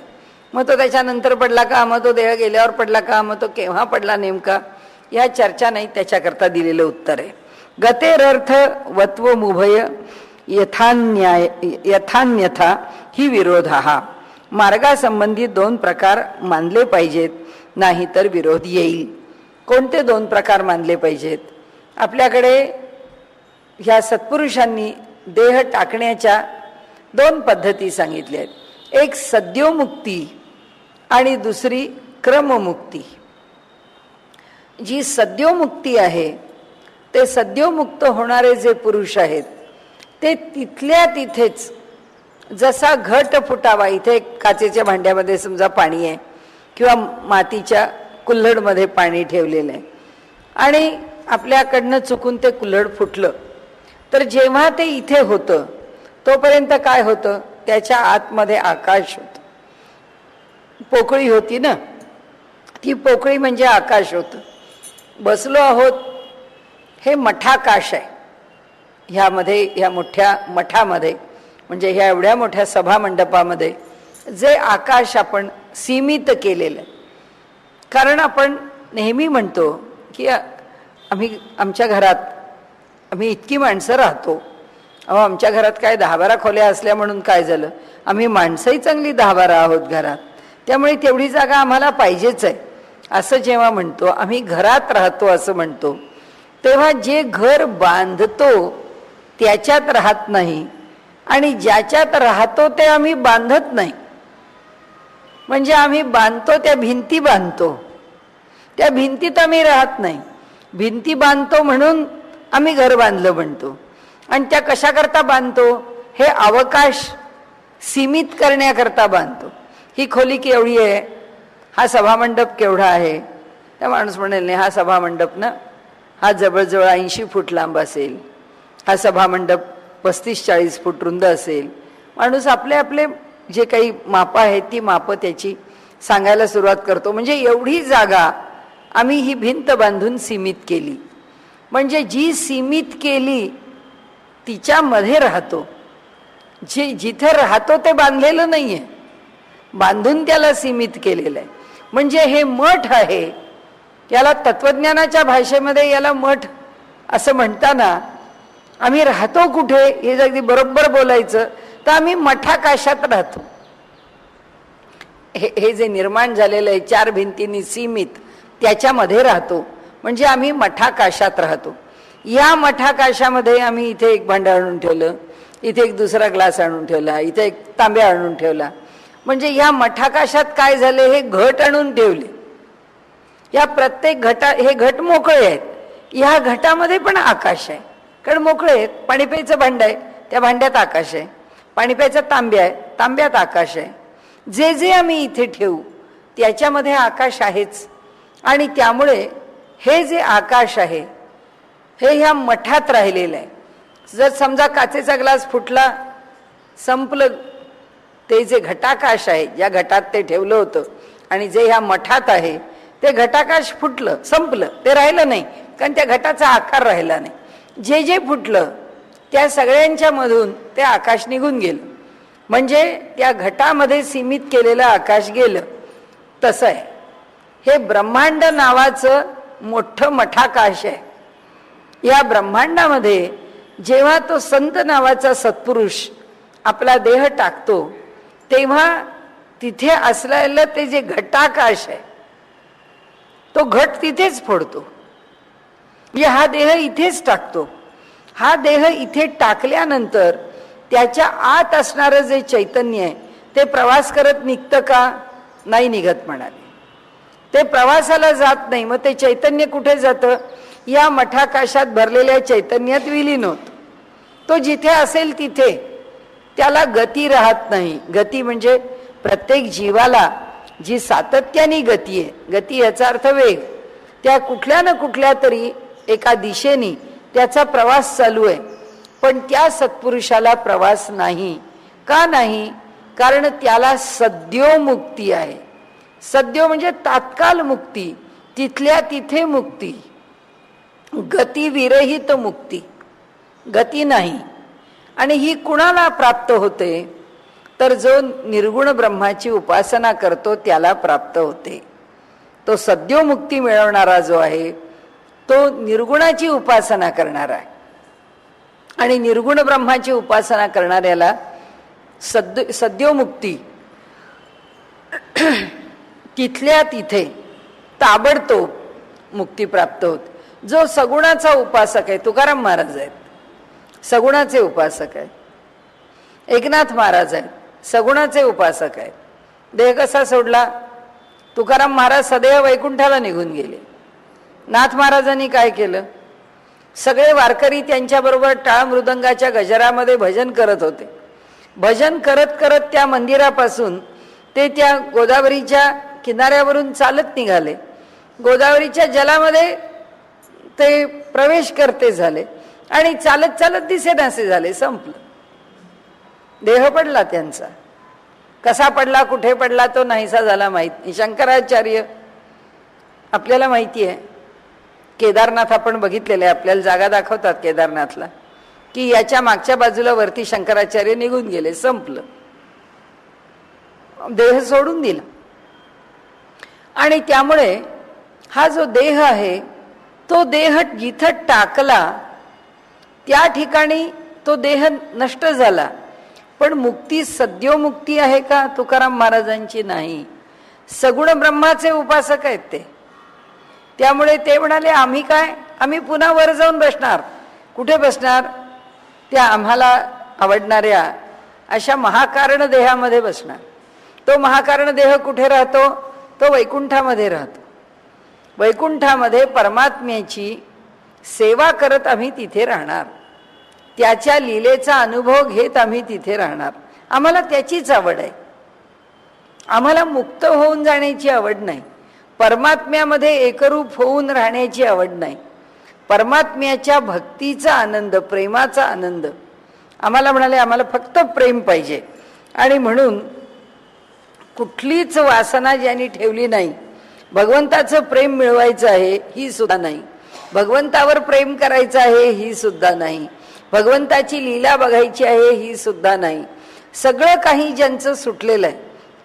मग तो त्याच्यानंतर पडला का, मग तो देह गेल्यावर पडला का, मग तो केव्हा पडला नेमका, या चर्चा नाही, त्याच्याकरता दिलेलं उत्तर आहे. गतेरर्थ वत्वमुभय यथान्यथा ही विरोध हा मार्गासंबंधी दोन प्रकार मानले पाहिजेत, नाही तर विरोध येईल. कोणते दोन प्रकार मानले पाहिजेत? आपल्याकडे ह्या सत्पुरुषांनी देह टाकण्याच्या दोन पद्धती सांगितल्या आहेत. एक सद्योमुक्ती आणि दुसरी क्रममुक्ती. जी सद्योमुक्ती आहे ते सद्योमुक्त होणारे जे पुरुष आहेत ते तिथल्या तिथेच, जसा घट फुटावा, इथे काचेच्या भांड्यामध्ये समजा पाणी आहे किंवा मातीच्या कुल्हडमध्ये पाणी ठेवलेलं आहे आणि आपल्याकडनं चुकून ते कुल्हड फुटलं, तर जेव्हा ते इथे होतं तोपर्यंत काय होतं, त्याच्या आतमध्ये आकाश होतं, पोकळी होती ना, ती पोकळी म्हणजे आकाश होतं. बसलो आहोत हे मठाकाश आहे. ह्यामध्ये ह्या मोठ्या मठामध्ये म्हणजे ह्या एवढ्या मोठ्या सभा मंडपामध्ये जे आकाश आपण सीमित केलेलं आहे. कारण आपण नेहमी म्हणतो की आमच्या घरात आम्ही इतकी माणसं राहतो, अहो आमच्या घरात काय 10-12 खोल्या असल्या म्हणून काय झालं, आम्ही माणसंही चांगली 10-12 आहोत घरात, त्यामुळे तेवढी जागा आम्हाला पाहिजेच आहे असं जेव्हा म्हणतो, आम्ही घरात राहतो असं म्हणतो, तेव्हा जे घर बांधतो त्याच्यात राहत नाही आणि ज्याच्यात राहतो ते आम्ही बांधत नाही. म्हणजे आम्ही बांधतो त्या भिंती बांधतो, त्या भिंतीत आम्ही राहत नाही. भिंती बांधतो म्हणून आम्ही घर बांधलं म्हणतो. आणि त्या कशाकरता बांधतो, हे अवकाश सीमित करण्याकरता बांधतो. ही खोली केवढी आहे, हा सभामंडप केवढा आहे, त्या माणूस म्हणेल नाही हा सभामंडप ना हा जवळजवळ 80 फूट लांब असेल, हा सभामंडप 35-40 फूट रुंद असेल. माणूस आपले आपले जे काही मापं आहेत ती मापं त्याची सांगायला सुरुवात करतो. म्हणजे एवढी जागा आम्ही ही भिंत बांधून सीमित केली. म्हणजे जी सीमित केली तिच्यामध्ये राहतो, जिथे राहतो ते बांधलेलं नाहीये, बांधून त्याला सीमित केलेलं आहे. म्हणजे हे मठ आहे, याला तत्वज्ञानाच्या भाषेमध्ये याला मठ असं म्हणताना आम्ही राहतो कुठे हे अगदी बरोबर बोलायचं तर आम्ही मठाकाशात राहतो. हे जे निर्माण झालेलं आहे 4 भिंतींनी सीमित, त्याच्यामध्ये राहतो. म्हणजे आम्ही मठाकाशात राहतो. या मठाकाशामध्ये आम्ही इथे एक भांडं आणून ठेवलं, इथे एक दुसरा ग्लास आणून ठेवला, इथे एक तांब्या आणून ठेवला. म्हणजे या मठाकाशात काय झाले, हे घट आणून ठेवले. या प्रत्येक हे घट मोकळे आहेत. ह्या घटामध्ये पण आकाश आहे, कारण मोकळे आहेत. पाणी प्यायचं भांडं आहे, त्या भांड्यात आकाश आहे. पाणी प्यायचा तांब्या आहे, तांब्यात आकाश आहे. जे जे आम्ही इथे ठेवू त्याच्यामध्ये आकाश आहेच. आणि त्यामुळे हे जे आकाश आहे हे ह्या मठात राहिलेलं आहे. जर समजा काचेचा ग्लास फुटला, संपलं, ते जे घटाकाश आहे ज्या घटात ते ठेवलं होतं आणि जे ह्या मठात आहे ते घटाकाश फुटलं, संपलं, ते राहिलं नाही, कारण त्या घटाचा आकार राहिला नाही. जे जे फुटलं त्या सगळ्यांच्या मधून ते आकाश निघून गेलं. म्हणजे त्या घटामध्ये सीमित केलेलं आकाश गेलं. तसं आहे हे ब्रह्मांड नावाचं मोठं मठाकाश आहे. या ब्रह्मांडामध्ये जेव्हा तो संत नावाचा सत्पुरुष आपला देह टाकतो तेव्हा तिथे असलेलं ते जे घटाकाश आहे तो घट तिथेच फोडतो. म्हणजे हा देह इथेच टाकतो. हा देह इथे टाकल्यानंतर त्याच्या आत असणारं जे चैतन्य आहे ते प्रवास करत निघतं का? नाही निघत म्हणाले. ते प्रवासाला जात नाही. मग ते चैतन्य कुठे जातं? या मठाकाशात भरलेल्या चैतन्यात विलीन होतं. तो जिथे असेल तिथे त्याला गती राहत नाही. गती म्हणजे प्रत्येक जीवाला जी सातत्याने गती आहे, गती याचा अर्थ वेग, त्या कुठल्या ना कुठल्या तरी एका दिशेने त्याचा प्रवास चालू आहे. पण त्या सत्पुरुषाला प्रवास नाही. का नाही? कारण त्याला सद्योमुक्ती आहे. सद्यो म्हणजे तात्काळ मुक्ती, तिथल्या तिथे मुक्ती, गती विरहित मुक्ती, गती नाही. आणि ही कुणाला प्राप्त होते? तर जो निर्गुण ब्रह्माची उपासना करतो त्याला प्राप्त होते. तो सद्योमुक्ती मिळवणारा जो आहे तो निर्गुणाची उपासना करणारा आहे. आणि निर्गुण ब्रह्माची उपासना करणाऱ्याला सद्योमुक्ती तिथल्या तिथे ताबडतोब मुक्ती प्राप्त होते. जो सगुणाचा उपासक आहे, तुकाराम महाराज आहेत, सगुणाचे उपासक आहेत. एकनाथ महाराज आहेत, सगुणाचे उपासक आहेत. देह कसा सोडला? तुकाराम महाराज सदैव वैकुंठाला निघून गेले. नाथ महाराजांनी काय केलं? सगळे वारकरी त्यांच्याबरोबर टाळ मृदंगाच्या गजरामध्ये भजन करत होते. भजन करत करत त्या मंदिरापासून ते त्या गोदावरीच्या किनाऱ्यावरून चालत निघाले. गोदावरीच्या जलामध्ये ते प्रवेश करते झाले आणि चालत चालत दिसेनासे झाले. संपलं. देह पडला त्यांचा. कसा पडला, कुठे पडला तो नाहीसा झाला माहीत नाही. शंकराचार्य आपल्याला माहिती आहे, केदारनाथ आपण बघितलेलं आहे, आपल्याला जागा दाखवतात केदारनाथला, की याच्या मागच्या बाजूला वरती शंकराचार्य निघून गेले. संपलं. देह सोडून दिला. आणि त्यामुळे हा जो देह आहे तो देह जिथं टाकला त्या ठिकाणी तो देह नष्ट झाला. पण मुक्ती सद्योमुक्ती आहे का? तुकाराम महाराजांची नाही. सगुण ब्रह्माचे उपासक आहेत ते. त्यामुळे ते म्हणाले आम्ही काय, आम्ही पुन्हा वर जाऊन बसणार. कुठे बसणार? त्या आम्हाला आवडणाऱ्या अशा महाकारण देहामध्ये बसणार. तो महाकारण देह कुठे राहतो? तो वैकुंठामध्ये राहतो. वैकुंठामध्ये परमात्म्याची सेवा करत आम्ही तिथे राहणार. त्याच्या लीलेचा अनुभव घेत आम्ही तिथे राहणार. आम्हाला त्याचीच आवड आहे. आम्हाला मुक्त होऊन जाण्याची आवड नाही. परमात्म्यामध्ये एकरूप होऊन राहण्याची आवड नाही. परमात्म्याच्या भक्तीचा आनंद, प्रेमाचा आनंद आम्हाला म्हणाले, आम्हाला फक्त प्रेम पाहिजे. आणि म्हणून कुठलीच वासना ज्यांनी ठेवली नाही, भगवंताचं प्रेम मिळवायचं आहे ही सुद्धा नाही, भगवंतावर प्रेम करायचं आहे ही सुद्धा नाही, भगवंताची लीला बघायची आहे ही सुद्धा नाही, सगळं काही ज्यांचं सुटलेलं आहे,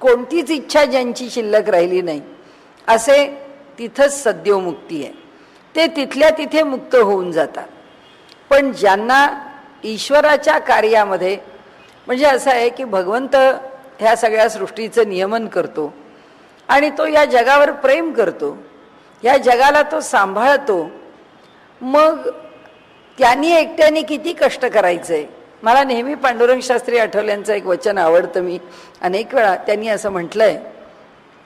कोणतीच इच्छा ज्यांची शिल्लक राहिली नाही, असे तिथंच सद्योमुक्ती आहे. ते तिथल्या तिथे मुक्त होऊन जातात. पण ज्यांना ईश्वराच्या कार्यामध्ये, म्हणजे असं आहे की भगवंत ह्या सगळ्या सृष्टीचं नियमन करतो आणि तो या जगावर प्रेम करतो, या जगाला तो सांभाळतो, मग त्यांनी एकट्याने किती कष्ट करायचंय. मला नेहमी पांडुरंग शास्त्री आठवल्यांचं एक वचन आवडतं. मी अनेक वेळा त्यांनी असं म्हटलंय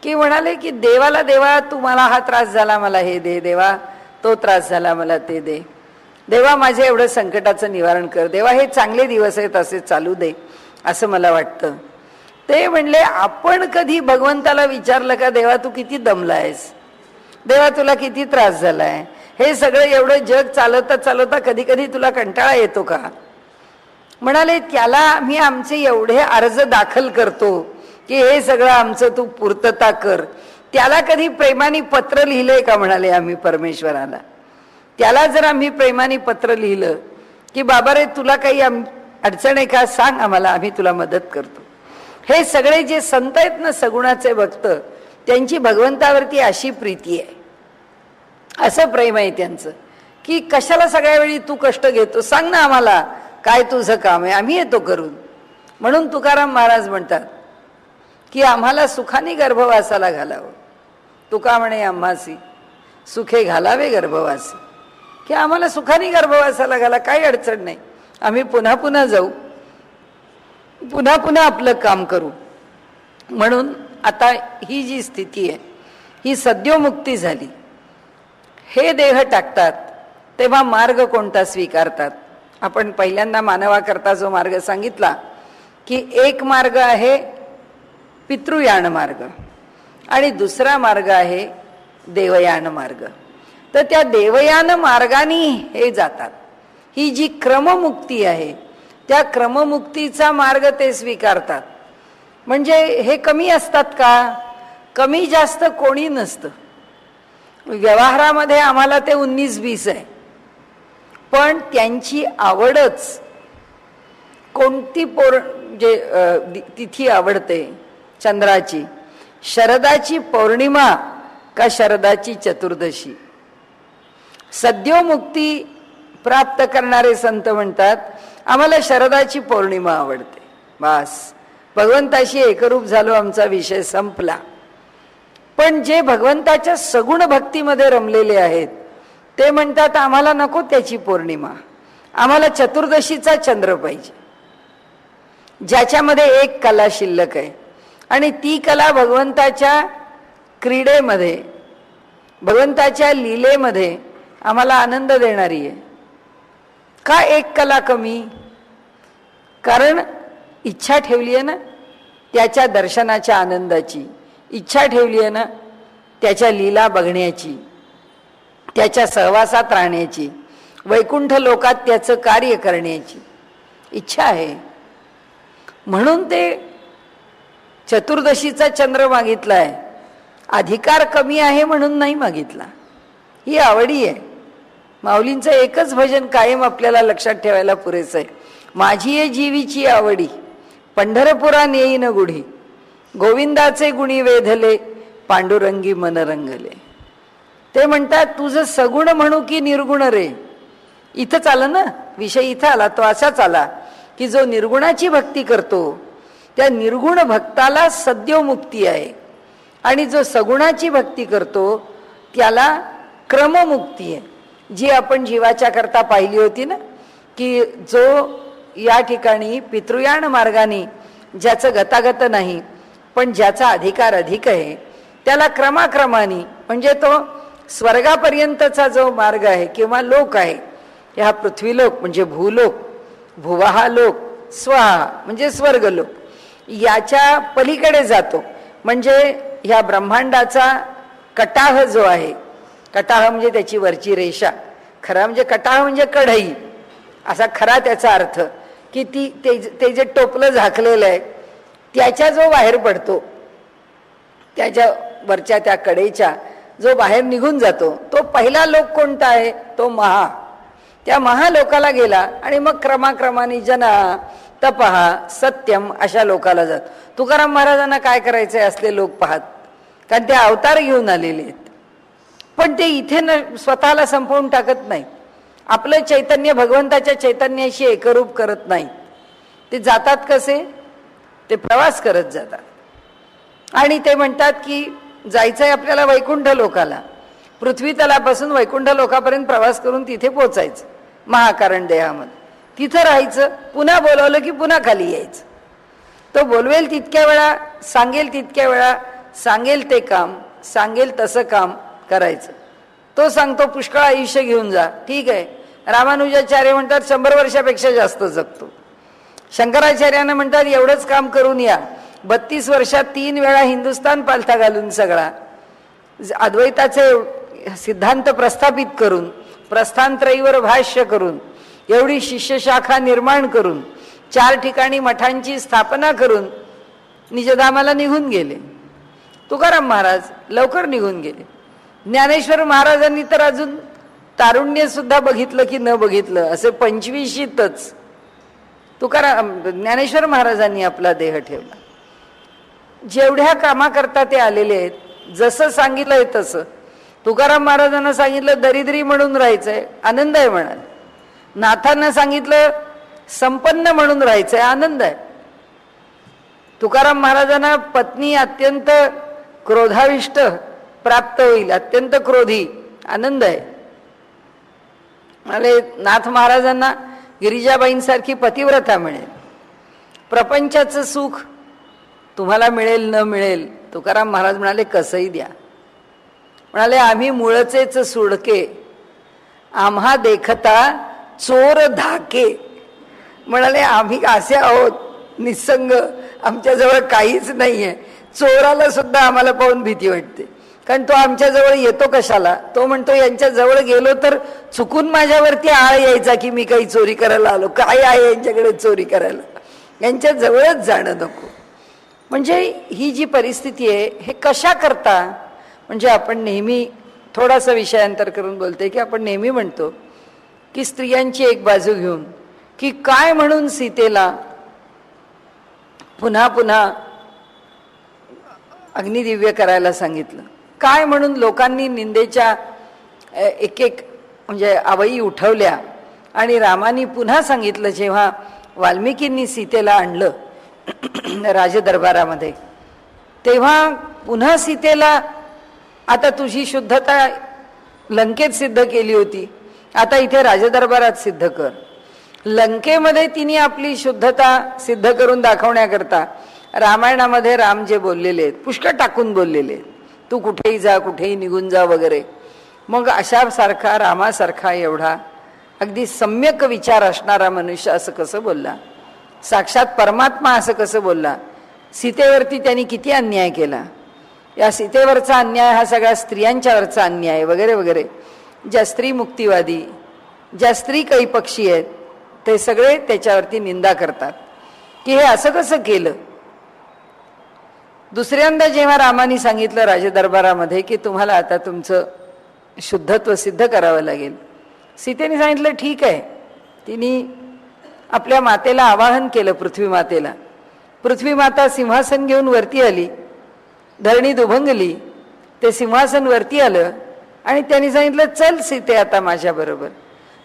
की म्हणाले की देवाला, देवा तू मला हा त्रास झाला मला हे दे, देवा तो त्रास झाला मला ते दे, देवा माझे एवढं संकटाचं निवारण कर, देवा हे चांगले दिवस आहेत असे चालू दे, असं मला वाटतं. ते म्हणले आपण कधी भगवंताला विचारलं का, देवा तू किती दमलायस, देवा तुला किती त्रास झालाय, हे सगळं एवढं जग चालवता चालवता कधी कधी तुला कंटाळा येतो का. म्हणाले त्याला आम्ही आमचे एवढे अर्ज दाखल करतो की हे सगळं आमचं तू पूर्तता कर, त्याला कधी प्रेमाने पत्र लिहिलंय का. म्हणाले आम्ही परमेश्वराला, त्याला जर आम्ही प्रेमाने पत्र लिहिलं की बाबा रे तुला काही अडचण आहे का सांग आम्हाला, आम्ही तुला मदत करतो. हे सगळे जे संत आहेत ना, सगुणाचे भक्त, त्यांची भगवंतावरती अशी प्रीती आहे, असं प्रेम आहे त्यांचं की कशाला सगळ्या वेळी तू कष्ट घेतो, सांग ना आम्हाला काय तुझं काम आहे, आम्ही येतो करून. म्हणून तुकाराम महाराज म्हणतात की आम्हाला सुखाने गर्भवासाला घालावं. तुका म्हणे आम्हासी सुखे घालावे गर्भवासी, की आम्हाला सुखाने गर्भवासाला घाला, काही अडचण नाही, आम्ही पुन्हा पुन्हा जाऊ, पुन्हा पुन्हा आपलं काम करू. म्हणून आता ही जी स्थिती आहे ही सद्योमुक्ती झाली. हे देह टाकतात तेव्हा मार्ग कोणता स्वीकारतात. आपण पहिल्यांदा मानवाकरता जो मार्ग सांगितला की एक मार्ग आहे पितृयान मार्ग आणि दुसरा मार्ग आहे देवयान मार्ग. तर त्या देवयान मार्गाने हे जातात. ही जी क्रममुक्ती आहे त्या क्रममुक्तीचा मार्ग ते स्वीकारतात. म्हणजे हे कमी असतात का, कमी जास्त कोणी नसतं. व्यवहारामध्ये आम्हाला ते 19-20 आहे, पण त्यांची आवडच कोणती जे तिथी आवडते चंद्राची, शरदाची पौर्णिमा का शरदाची चतुर्दशी. सद्योमुक्ती प्राप्त करणारे संत म्हणतात आम्हाला शरदाची पौर्णिमा आवडते, बस भगवंताशी एकरूप झालो, आमचा विषय संपला. पण जे भगवंताच्या सगुण भक्तीमध्ये रमलेले आहेत ते म्हणतात आम्हाला नको त्याची पौर्णिमा, आम्हाला चतुर्दशीचा चंद्र पाहिजे, ज्याच्यामध्ये एक कला शिल्लक आहे आणि ती कला भगवंताच्या क्रीडेमध्ये, भगवंताच्या लीलेमध्ये आम्हाला आनंद देणारी आहे. का एक कला कमी? कारण इच्छा ठेवली आहे ना त्याच्या दर्शनाच्या आनंदाची, इच्छा ठेवली आहे ना त्याच्या लीला बघण्याची, त्याच्या सहवासात राहण्याची, वैकुंठ लोकात त्याचं कार्य करण्याची इच्छा आहे. म्हणून ते चतुर्दशीचा चंद्र मागितलाय. अधिकार कमी आहे म्हणून नाही मागितला, ही आवडी आहे. माऊलींचं एकच भजन कायम आपल्याला लक्षात ठेवायला पुरेसं आहे. माझी ये जीवीची आवडी पंढरपुरा नेईन गुढी, गोविंदाचे गुणी वेधले पांडुरंगी मन रंगले. ते म्हणतात तुझं सगुण म्हणू की निर्गुण रे. इथंच आलं ना विषय, इथं आला तो असाच आला की जो निर्गुणाची भक्ती करतो त्या निर्गुण भक्ताला सद्योमुक्ती आहे आणि जो सगुणाची भक्ती करतो त्याला क्रममुक्ती आहे. जी आपण जीवाच्या करता पाहिली होती ना की जो या ठिकाणी पितृयान मार्गाने ज्याचं गतागत नाही पण ज्याचा अधिकार अधिक आहे त्याला क्रमाक्रमाने, म्हणजे तो स्वर्गापर्यंतचा जो मार्ग आहे किंवा लोक आहे, ह्या पृथ्वीलोक म्हणजे भूलोक, भुवहा लोक, स्वहा म्हणजे स्वर्गलोक, याच्या पलीकडे जातो. म्हणजे ह्या ब्रह्मांडाचा कटाह जो आहे, कटाह म्हणजे त्याची वरची रेषा, खरा म्हणजे कटाह म्हणजे कढई असा खरा त्याचा अर्थ, की ते जे टोपलं झाकलेलं आहे त्याच्या जो बाहेर पडतो, त्याच्या वरच्या त्या कडेच्या जो बाहेर निघून जातो, तो पहिला लोक कोणता आहे? तो महा. त्या महालोकाला गेला आणि मग क्रमाक्रमाने जना तपहा सत्यम अशा लोकाला जात. तुकाराम महाराजांना काय करायचंय असले लोक पाहत, कारण ते अवतार घेऊन आलेले आहेत. पण ते इथे स्वतःला संपवून टाकत नाहीत, आपलं चैतन्य भगवंताच्या चैतन्याशी एकरूप करत नाहीत. ते जातात कसे? ते प्रवास करत जातात आणि ते म्हणतात की जायचंय आपल्याला वैकुंठ लोकाला, पृथ्वी तलापासून वैकुंठ लोकापर्यंत प्रवास करून तिथे पोचायचं महाकारण देहामध्ये, तिथं राहायचं, पुन्हा बोलवलं की पुन्हा खाली यायचं. तो बोलवेल तितक्या वेळा, सांगेल तितक्या वेळा, सांगेल ते काम, सांगेल तसं काम करायचं. तो सांगतो पुष्कळ आयुष्य घेऊन जा, ठीक आहे. रामानुजाचार्य म्हणतात 100 वर्षापेक्षा जास्त जगतो. शंकराचार्यांना म्हणतात एवढंच काम करून या, 32 वर्षात 3 वेळा हिंदुस्थान पालथा घालून सगळा अद्वैताचे सिद्धांत प्रस्थापित करून, प्रस्थानत्रयीवर भाष्य करून, एवढी शिष्यशाखा निर्माण करून, 4 ठिकाणी मठांची स्थापना करून निजधामाला निघून गेले. तुकाराम महाराज लवकर निघून गेले. ज्ञानेश्वर महाराजांनी तर अजून तारुण्य सुद्धा बघितलं की न बघितलं असे 25शीतच ज्ञानेश्वर महाराजांनी आपला देह ठेवला. जेवढ्या कामाकरता ते आलेले आहेत, जसं सांगितलंय तसं. तुकाराम महाराजांना सांगितलं दरिद्री म्हणून राहायचंय, आनंद आहे म्हणाल. नाथांना सांगितलं संपन्न म्हणून राहायचंय, आनंद आहे. तुकाराम महाराजांना पत्नी अत्यंत क्रोधाविष्ट प्राप्त होईल, अत्यंत क्रोधी, आनंद आहे. म्हणाले नाथ महाराजांना गिरिजाबाईंसारखी पतिव्रता मिळेल. प्रपंचाचं सुख तुम्हाला मिळेल न मिळेल, तुकाराम महाराज म्हणाले कसंही द्या. म्हणाले आम्ही मुळचेच सुडके, आम्हा देखता चोर धाके. म्हणाले आम्ही असे आहोत निसंग, आमच्याजवळ काहीच नाहीये. चोराला सुद्धा आम्हाला पाहून भीती वाटते, कारण तो आमच्याजवळ येतो कशाला? तो म्हणतो यांच्या जवळ गेलो तर चुकून माझ्यावरती आळ यायचा की मी काही चोरी करायला आलो, काय आहे यांच्याकडे चोरी करायला, यांच्या जवळच जाणं नको. म्हणजे ही जी परिस्थिती आहे हे कशा करता? म्हणजे आपण नेहमी थोडासा विषयांतर करून बोलते की आपण नेहमी म्हणतो की स्त्रियांची एक बाजू घेऊन की काय म्हणून सीतेला पुन्हा पुन्हा अग्निदिव्य करायला सांगितलं, काय म्हणून लोकांनी निंदेच्या एक एक म्हणजे आवई उठवल्या. आणि रामानी पुन्हा सांगितलं, जेव्हा वाल्मिकींनी सीतेला आणलं राजदरबारामध्ये, तेव्हा पुन्हा सीतेला आता तुझी शुद्धता लंकेत सिद्ध केली होती, आता इथे राजदरबारात सिद्ध कर. लंकेमध्ये तिने आपली शुद्धता सिद्ध करून दाखवण्याकरता रामायणामध्ये राम जे बोललेले आहेत पुष्कळ टाकून बोललेले आहेत, तू कुठेही जा, कुठेही निघून जा वगैरे. मग अशा सारखा रामासारखा एवढा अगदी सम्यक विचार असणारा मनुष्य असं कसं बोलला? साक्षात परमात्मा असं कसं बोलला? सीतेवरती त्यांनी किती अन्याय केला. या सीतेवरचा अन्याय हा सगळ्या स्त्रियांच्यावरचा अन्याय वगैरे वगैरे. ज्या स्त्री मुक्तिवादी, ज्या स्त्री काही पक्षी आहेत, ते सगळे त्याच्यावरती निंदा करतात की हे असं कसं केलं. दुसऱ्यांदा जेव्हा रामानी सांगितलं राजदरबारामध्ये की तुम्हाला आता तुमचं शुद्धत्व सिद्ध करावं लागेल, सीतेने सांगितलं ठीक आहे. तिने आपल्या मातेला आवाहन केलं, पृथ्वी मातेला. पृथ्वी माता सिंहासन घेऊन वरती आली, धरणी दुभंगली, ते सिंहासन वरती आलं आणि त्यांनी सांगितलं चल सीते आता माझ्या बरोबर.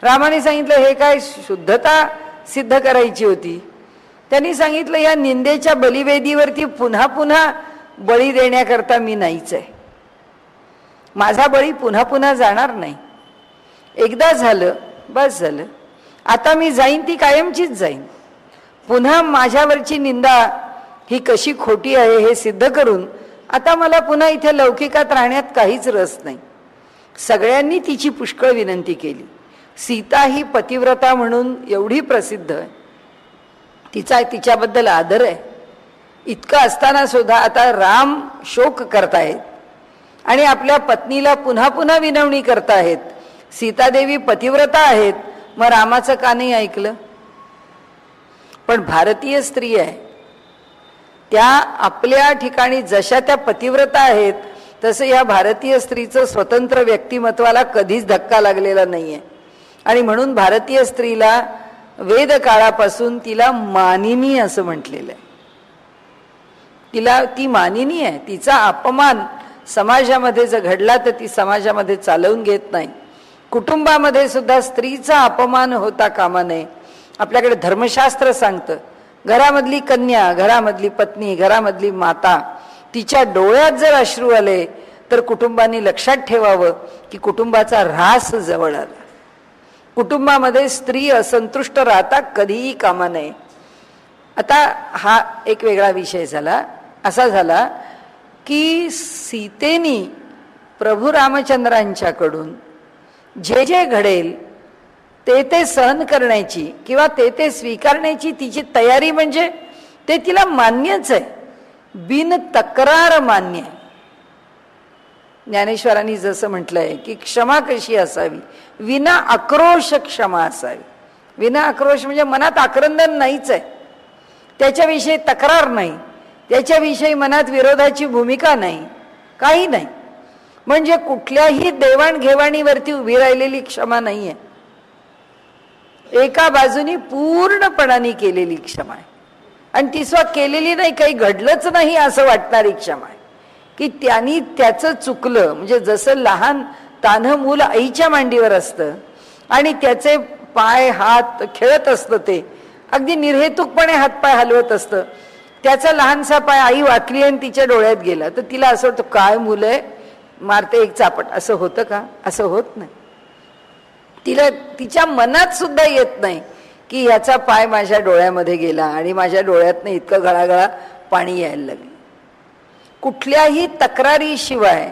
रामाने सांगितलं हे काय शुद्धता सिद्ध करायची होती. त्यांनी सांगितलं या निंदेच्या बलिवेदीवरती पुन्हा पुन्हा बळी देण्याकरता मी नाहीच आहे, माझा बळी पुन्हा पुन्हा जाणार नाही. एकदा झालं बस झालं, आता मी जाईन ती कायमचीच जाईन. पुन्हा माझ्यावरची निंदा ही कशी खोटी आहे हे सिद्ध करून आता मला पुन्हा इथे लौकिकात राहण्यात काहीच रस नाही. सगळ्यांनी तिची पुष्कळ विनंती केली. सीता ही पतिव्रता म्हणून एवढी प्रसिद्ध आहे, तिच्याबद्दल आदर आहे. इतकं असताना सुद्धा आता राम शोक करतायत आणि आपल्या पत्नीला पुन्हा पुन्हा विनवणी करतायत सीतादेवी पतिव्रता आहेत, मग रामाचं का नाही ऐकलं? पण भारतीय स्त्री आहे, त्या आपल्या ठिकाणी जशा त्या पतिव्रता आहेत तसं या भारतीय स्त्रीचं स्वतंत्र व्यक्तिमत्वाला कधीच धक्का लागलेला नाहीये. आणि म्हणून भारतीय स्त्रीला वेद काळापासून तिला मानिनी असं म्हटलेलं आहे. ती मानिनी आहे. तिचा अपमान समाजामध्ये जर घडला तर ती समाजामध्ये चालवून घेत नाही. कुटुंबामध्ये सुद्धा स्त्रीचा अपमान होता कामा नये. आपल्याकडे धर्मशास्त्र सांगतं, घरामधली कन्या, घरामधली पत्नी, घरामधली माता, तिच्या डोळ्यात जर अश्रू आले तर कुटुंबाने लक्षात ठेवावं की कुटुंबाचा ऱ्हास जवळ आला. कुटुंबामध्ये स्त्री असंतुष्ट राहता कधीही कामा नये. आता हा एक वेगळा विषय झाला. असा झाला की सीतेनी प्रभू रामचंद्रांच्याकडून जे जे घडेल ते सहन करण्याची किंवा ते स्वीकारण्याची तिची तयारी, म्हणजे ते तिला मान्यच आहे, बिन तक्रार मान्य आहे. ज्ञानेश्वरांनी जसं म्हटलंय की क्षमा कशी असावी, विना आक्रोश क्षमा असावी. विना आक्रोश म्हणजे मनात आक्रंदन नाहीच आहे, त्याच्याविषयी तक्रार नाही, त्याच्याविषयी मनात विरोधाची भूमिका नाही, काही नाही. म्हणजे कुठल्याही देवाणघेवाणीवरती उभी राहिलेली क्षमा नाही आहे, एका बाजूनी पूर्णपणाने केलेली क्षमा आहे. आणि ती केलेली नाही, काही घडलंच नाही असं वाटणारी क्षमा आहे. की त्यांनी त्याचं चुकलं, म्हणजे जसं लहान तान्ह मूल आईच्या मांडीवर असतं आणि त्याचे पाय हात खेळत असतं, ते अगदी निर्हेतुकपणे हातपाय हलवत असतं, त्याचा लहानसा पाय आई वाकली आणि तिच्या डोळ्यात गेला तर तिला असं होतं काय मुलं आहे, मारते एक चापट. असं होतं का? असं होत नाही. तिला तिच्या मनात सुद्धा येत नाही की याचा पाय माझ्या डोळ्यामध्ये गेला आणि माझ्या डोळ्यातनं इतकं गळागळा पाणी यायला लागलं. कुठल्याही तक्रारीशिवाय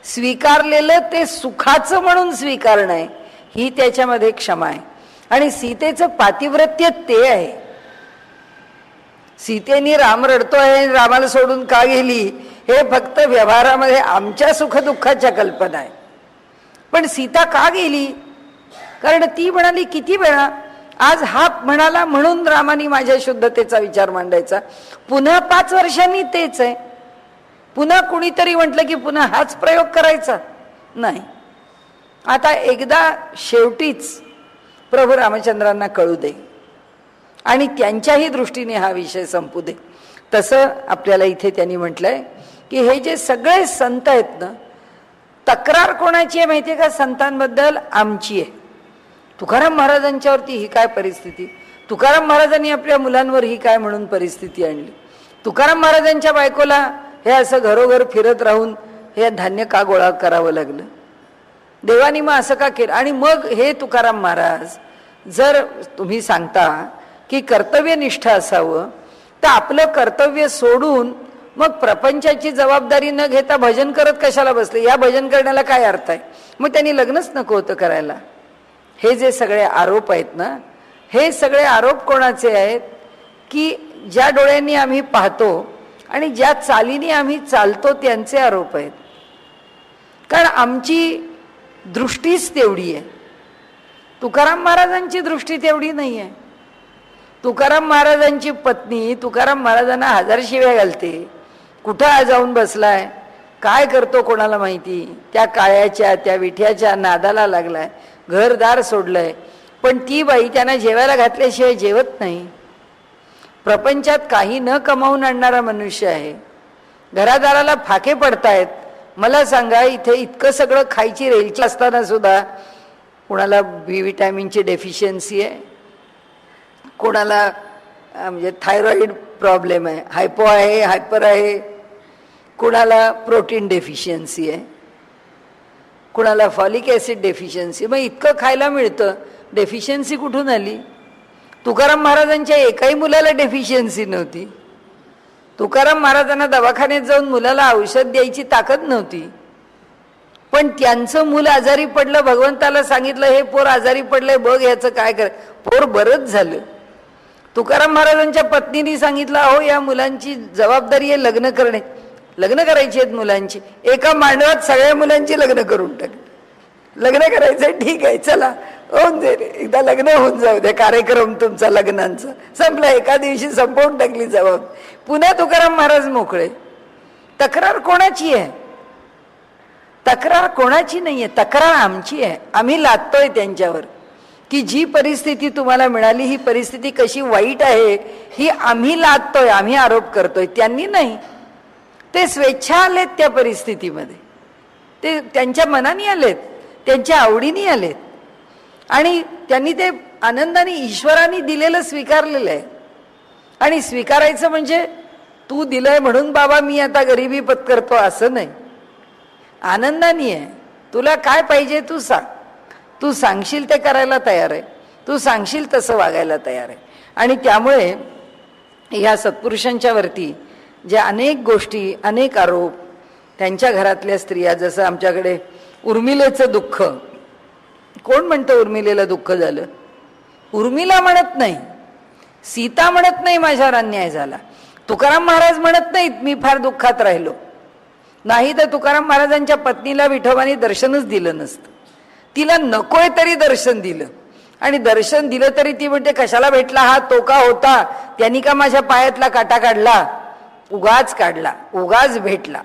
स्वीकारलेलं ते सुखाचं म्हणून स्वीकारणं आहे, ही त्याच्यामध्ये क्षमा आहे. आणि सीतेचं पातिव्रत्य ते आहे. सीतेने राम रडतोय, रामाला सोडून का गेली, हे फक्त व्यवहारामध्ये आमच्या सुखदुःखाच्या कल्पना आहे. पण सीता का गेली? कारण ती म्हणाली किती वेळा, आज हा म्हणाला म्हणून रामाने माझ्या शुद्धतेचा विचार मांडायचा, पुन्हा 5 वर्षांनी तेच आहे. पुन्हा कुणीतरी म्हटलं की पुन्हा हाच प्रयोग करायचा नाही. आता एकदा शेवटीच प्रभू रामचंद्रांना कळू दे आणि त्यांच्याही दृष्टीने हा विषय संपू दे. तसं आपल्याला इथे त्यांनी म्हटलंय की हे जे सगळे संत आहेत ना, तक्रार कोणाची आहे माहितीये का? संतांबद्दल आमची आहे. तुकाराम महाराजांच्यावरती ही काय परिस्थिती, तुकाराम महाराजांनी आपल्या मुलांवर ही काय म्हणून परिस्थिती आणली, तुकाराम महाराजांच्या बायकोला हे असं घरोघर फिरत राहून हे धान्य का गोळा करावं लागलं, देवानी मग असं का केलं. आणि मग हे तुकाराम महाराज जर तुम्ही सांगता की कर्तव्यनिष्ठ असावं, तर आपलं कर्तव्य सोडून मग प्रपंचाची जबाबदारी न घेता भजन करत कशाला बसले? या भजन करण्याला काय अर्थ आहे? मग त्यांनी लग्नच नको होतं करायला. हे जे सगळे आरोप आहेत ना, हे सगळे आरोप कोणाचे आहेत? की ज्या डोळ्यांनी आम्ही पाहतो आणि ज्या चालीने आम्ही चालतो त्यांचे आरोप आहेत. कारण आमची दृष्टीच तेवढी आहे. तुकाराम महाराजांची दृष्टी तेवढी नाही आहे. तुकाराम महाराजांची पत्नी तुकाराम महाराजांना 1000 शिव्या घालते, कुठं जाऊन बसलाय, काय करतो कोणाला माहिती, त्या काळ्याच्या त्या विठ्याच्या नादाला लागलाय, घरदार सोडलंय. पण ती बाई त्यांना जेवायला घातल्याशिवाय जेवत नाही. प्रपंचात काही न कमावून आणणारा मनुष्य आहे. घरादाराला फाके पडतायत. मला सांगा, इथे इतकं सगळं खायची रेलची असताना सुद्धा कोणाला बी विटॅमिनची डेफिशियन्सी आहे, कोणाला म्हणजे थायरॉइड प्रॉब्लेम आहे, हायपो आहे, हायपर आहे, कोणाला प्रोटीन डेफिशियन्सी आहे, कोणाला फॉलिक ॲसिड डेफिशियन्सी. मग इतकं खायला मिळतं, डेफिशियन्सी कुठून आली? तुकाराम महाराजांच्या एकाही मुलाला डेफिशियन्सी नव्हती. तुकाराम महाराजांना दवाखान्यात जाऊन मुलाला औषध द्यायची ताकद नव्हती. पण त्यांचं मूल आजारी पडलं, भगवंताला सांगितलं हे पोर आजारी पडलंय, बघ ह्याचं काय कर. पोर बरंच झालं. तुकाराम महाराजांच्या पत्नीने सांगितलं अहो या मुलांची जबाबदारी आहे लग्न करणे, लग्न करायची आहेत मुलांची. एका मांडवात सगळ्या मुलांची लग्न करून टाकली. लग्न करायचं ठीक आहे, चला होऊन दे रे, एकदा लग्न होऊन जाऊ दे, कार्यक्रम तुमचा लग्नांचा संपला, एका दिवशी संपवून टाकली जबाब, पुन्हा तुकाराम महाराज मोकळे. तक्रार कोणाची आहे? तक्रार कोणाची नाहीये, तक्रार आमची आहे. आम्ही लादतोय त्यांच्यावर की जी परिस्थिती तुम्हाला मिळाली ही परिस्थिती कशी वाईट आहे ही आम्ही लादतोय, आम्ही आरोप करतोय, त्यांनी नाही. ते स्वेच्छा आलेत त्या परिस्थितीमध्ये, ते त्यांच्या मनाने आलेत, त्यांच्या आवडीने आलेत आणि त्यांनी ते आनंदाने ईश्वराने दिलेलं स्वीकारलेलं आहे. आणि स्वीकारायचं म्हणजे तू दिलंय म्हणून बाबा मी आता गरिबी पत्करतो असं नाही. आनंदाने आहे. तुला काय पाहिजे तू सांग, तू सांगशील ते करायला तयार आहे, तू सांगशील तसं वागायला तयार आहे. आणि त्यामुळे ह्या सत्पुरुषांच्या वरती ज्या अनेक गोष्टी, अनेक आरोप, त्यांच्या घरातल्या स्त्रिया, जसं आमच्याकडे उर्मिलेचं दुःख, कोण म्हणतं उर्मिलेला दुःख झालं? उर्मिला म्हणत नाही, सीता म्हणत नाही माझ्यावर अन्याय झाला, तुकाराम महाराज म्हणत नाहीत मी फार दुःखात राहिलो. नाही तर तुकाराम महाराजांच्या पत्नीला विठोबाने दर्शनच दिलं नसतं. तिला नकोय तरी दर्शन दिलं, आणि दर्शन दिलं तरी ती म्हणते कशाला भेटला हा, तो का होता, त्यांनी का माझ्या पायातला काटा काढला, उगाच काढला, उगाच भेटला.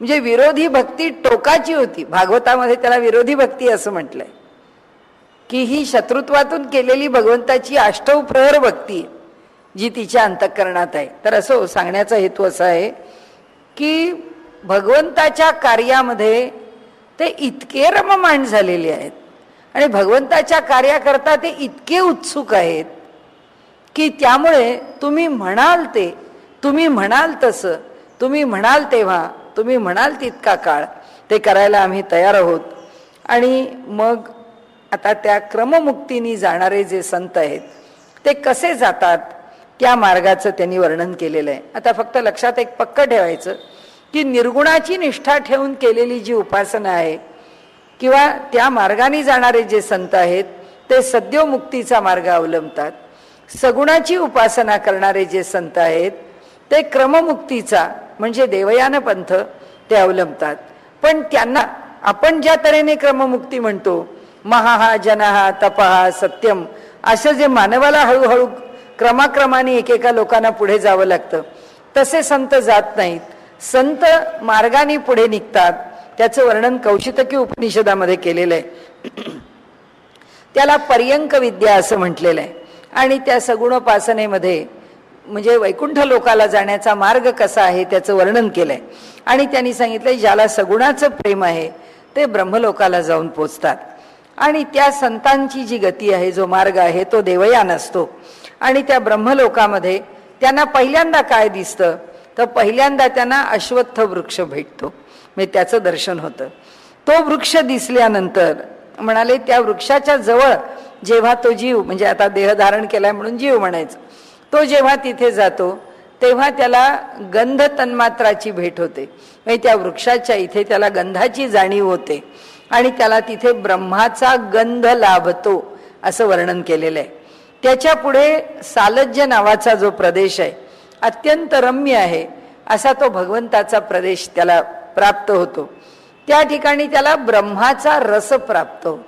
म्हणजे विरोधी भक्ती टोकाची होती. भागवतामध्ये त्याला विरोधी भक्ती असं म्हटलंय की ही शत्रुत्वातून केलेली भगवंताची अष्टव प्रहर भक्ती जी तिच्या अंतःकरणात आहे. तर असं सांगण्याचा हेतू असा आहे की भगवंताच्या कार्यामध्ये ते इतके रममाण झालेले आहेत आणि भगवंताच्या कार्याकरता ते इतके उत्सुक आहेत की त्यामुळे तुम्ही म्हणाल ते, तुम्ही म्हणाल तसं, तुम्ही म्हणाल तेव्हा, तुम्ही म्हणाल तितका काळ ते करायला आम्ही तयार आहोत. आणि मग आता त्या क्रममुक्तीने जाणारे जे संत आहेत ते कसे जातात त्या मार्गाचं त्यांनी वर्णन केलेलं आहे. आता फक्त लक्षात एक पक्क ठेवायचं की निर्गुणाची निष्ठा ठेवून केलेली जी उपासना आहे किंवा त्या मार्गाने जाणारे जे संत आहेत ते सद्योमुक्तीचा मार्ग अवलंबतात. सगुणाची उपासना करणारे जे संत आहेत ते क्रममुक्तीचा म्हणजे देवयान पंथ ते अवलंबतात. पण त्यांना आपण ज्या तऱ्हेने क्रममुक्ती म्हणतो, महाहा जनहा तपहा सत्यम, असं जे मानवाला हळूहळू क्रमाक्रमाने एकेका लोकांना पुढे जावं लागतं, तसे संत जात नाहीत. संत मार्गाने पुढे निघतात. त्याचं वर्णन कौशितकी उपनिषदामध्ये केलेलं आहे. त्याला पर्यंक विद्या असं म्हटलेलं आहे. आणि त्या सगुणोपासनेमध्ये म्हणजे वैकुंठ लोकाला जाण्याचा मार्ग कसा आहे त्याचं वर्णन केलंय. आणि त्यांनी सांगितलंय ज्याला सगुणाचं प्रेम आहे ते ब्रह्मलोकाला जाऊन पोचतात. आणि त्या संतांची जी गती आहे, जो मार्ग आहे तो देवयान असतो. आणि त्या ब्रह्मलोकामध्ये त्यांना पहिल्यांदा काय दिसतं तर पहिल्यांदा त्यांना अश्वत्थ वृक्ष भेटतो, म्हणजे त्याचं दर्शन होतं. तो वृक्ष दिसल्यानंतर म्हणाले त्या वृक्षाच्या जवळ जेव्हा तो जीव, म्हणजे आता देह धारण केलाय म्हणून जीव म्हणायचं, तो जेव्हा तिथे जातो तेव्हा त्याला गंध तन्मात्राची भेट होते. म्हणजे त्या वृक्षाच्या इथे त्याला गंधाची जाणीव होते आणि त्याला तिथे ब्रह्माचा गंध लाभतो असं वर्णन केलेलं आहे. त्याच्या पुढे सालज्य नावाचा जो प्रदेश आहे, अत्यंत रम्य आहे असा तो भगवंताचा प्रदेश त्याला प्राप्त होतो. त्या ठिकाणी त्याला ब्रह्माचा रस प्राप्त होतो.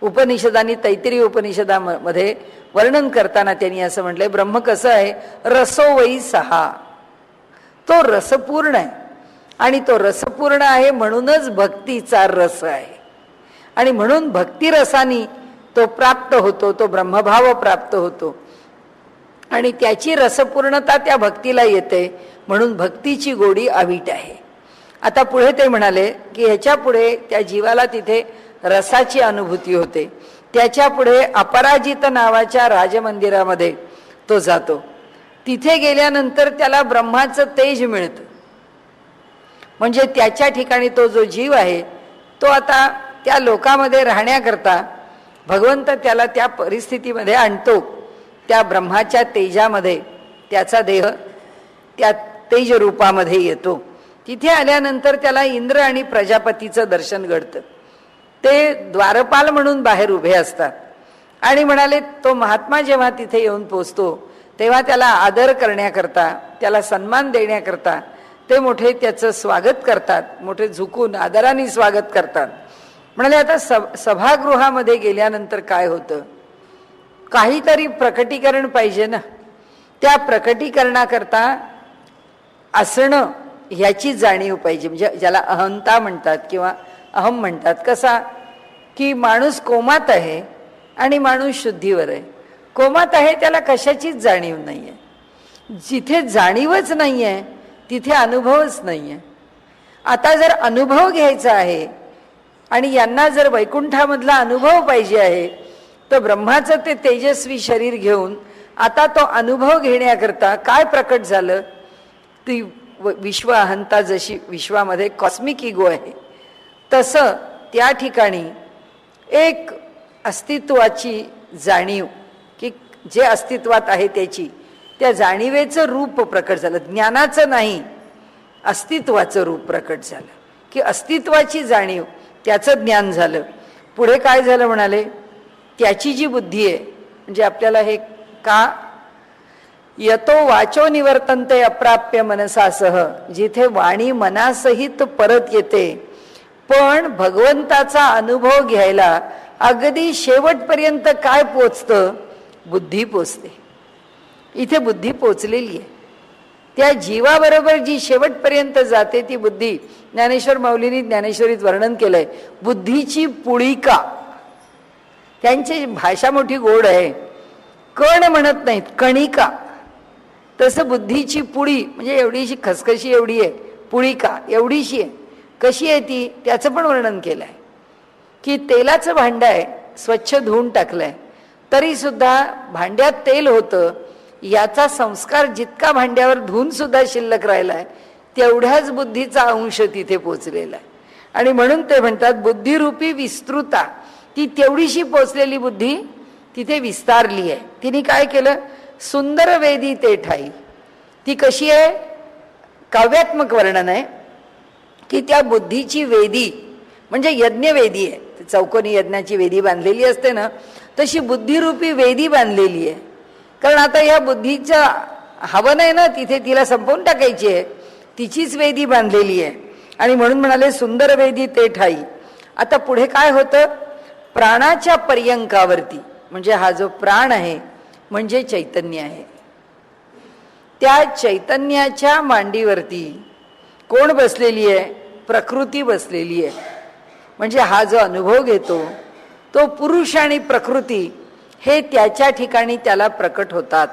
उपनिषदांनी तैत्तिरीय उपनिषदामध्ये वर्णन करताना त्यांनी असं म्हटलंय, ब्रह्म कसं आहे, रसो वै सहा, तो रसपूर्ण आहे. आणि तो रसपूर्ण आहे म्हणूनच भक्तीचा रस आहे. आणि म्हणून भक्तिरसानी तो प्राप्त होतो, तो ब्रह्मभाव प्राप्त होतो. आणि त्याची रसपूर्णता त्या भक्तीला येते म्हणून भक्तीची गोडी अवीट आहे. आता पुढे ते म्हणाले की ह्याच्या पुढे त्या जीवाला तिथे रसाची अनुभूती होते. त्याच्या पुढे अपराजित नावाच्या राजमंदिरामध्ये तो जातो. तिथे गेल्यानंतर त्याला ब्रह्माचं तेज मिळतं. म्हणजे त्याच्या ठिकाणी तो जो जीव आहे तो आता त्या लोकामध्ये राहण्याकरता भगवंत त्याला त्या परिस्थितीमध्ये आणतो. त्या ब्रह्माच्या तेजामध्ये त्याचा देह त्या तेज रूपामध्ये येतो. तिथे आल्यानंतर त्याला इंद्र आणि प्रजापतीचं दर्शन घडतं. ते द्वारपाल म्हणून बाहेर उभे असतात आणि म्हणाले तो महात्मा जेव्हा तिथे येऊन पोचतो तेव्हा त्याला आदर करण्याकरता, त्याला सन्मान देण्याकरता ते मोठे त्याचं स्वागत करतात, मोठे झुकून आदराने स्वागत करतात. म्हणाले आता सभागृहामध्ये गेल्यानंतर काय होतं, काहीतरी प्रकटीकरण पाहिजे ना. त्या प्रकटीकरणाकरता असणं ह्याची जाणीव पाहिजे. म्हणजे ज्याला अहंता म्हणतात किंवा अहम म्हणतात. कसा की माणूस कोमात आहे आणि माणूस शुद्धीवर आहे. कोमात आहे त्याला कशाचीच जाणीव नाही आहे. जिथे जाणीवच नाही आहे तिथे अनुभवच नाही आहे. आता जर अनुभव घ्यायचा आहे आणि यांना जर वैकुंठामधला अनुभव पाहिजे आहे तर ब्रह्माचं ते तेजस्वी शरीर घेऊन आता तो अनुभव घेण्याकरता काय प्रकट झालं, ती विश्व अहंता जशी विश्वामध्ये कॉस्मिक इगो आहे तसं त्या ठिकाणी एक अस्तित्वाची जाणीव, की जे अस्तित्वात आहे त्याची त्या जाणीवेचं रूप प्रकट झालं. ज्ञानाचं नाही, अस्तित्वाचं रूप प्रकट झालं, की अस्तित्वाची जाणीव, त्याचं ज्ञान झालं. पुढे काय झालं म्हणाले, त्याची जी बुद्धी आहे, म्हणजे आपल्याला हे का यतो वाचो निवर्तन्ते अप्राप्य मनसासह, जिथे वाणी मनासहित परत येते पण भगवंताचा अनुभव घ्यायला अगदी शेवटपर्यंत काय पोचतं, बुद्धी पोचते. इथे बुद्धी पोचलेली आहे. त्या जीवाबरोबर जी शेवटपर्यंत जाते ती बुद्धी, ज्ञानेश्वर माऊलींनी ज्ञानेश्वरीत वर्णन केलंय, बुद्धीची पुळिका. त्यांची भाषा मोठी गोड आहे. कण म्हणत नाहीत, कणिका. तसं बुद्धीची पुळी म्हणजे एवढीशी खसखशी एवढी आहे, पुळिका एवढीशी आहे. कशी आहे ती, त्याचं पण वर्णन केलंय. की तेलाचं भांडं आहे, स्वच्छ धुवून टाकलंय तरी सुद्धा भांड्यात तेल होतं, याचा संस्कार जितका भांड्यावर धुवून सुद्धा शिल्लक राहिलाय तेवढ्याच बुद्धीचा अंश तिथे पोचलेला आहे. आणि म्हणून ते म्हणतात बुद्धिरूपी विस्तृता, ती तेवढीशी पोचलेली बुद्धी तिथे विस्तारली आहे. तिने काय केलं, सुंदर वेदी ते ठाई. ती कशी आहे, काव्यात्मक वर्णन आहे की त्या बुद्धीची वेदी म्हणजे यज्ञवेदी आहे. चौकोनी यज्ञाची वेदी बांधलेली असते ना, तशी बुद्धिरूपी वेदी बांधलेली आहे. कारण आता या बुद्धीचं हवन आहे ना, तिथे तिला संपवून टाकायची आहे, तिचीच वेदी बांधलेली आहे. आणि म्हणून म्हणाले सुंदर वेदी ते ठाई. आता पुढे काय होतं, प्राणाच्या पर्यंकावरती, म्हणजे हा जो प्राण आहे म्हणजे चैतन्य आहे, त्या चैतन्याच्या मांडीवरती कोण बसलेली आहे, प्रकृती बसलेली आहे. म्हणजे हा जो अनुभव घेतो तो पुरुष आणि प्रकृती हे त्याच्या ठिकाणी त्याला प्रकट होतात.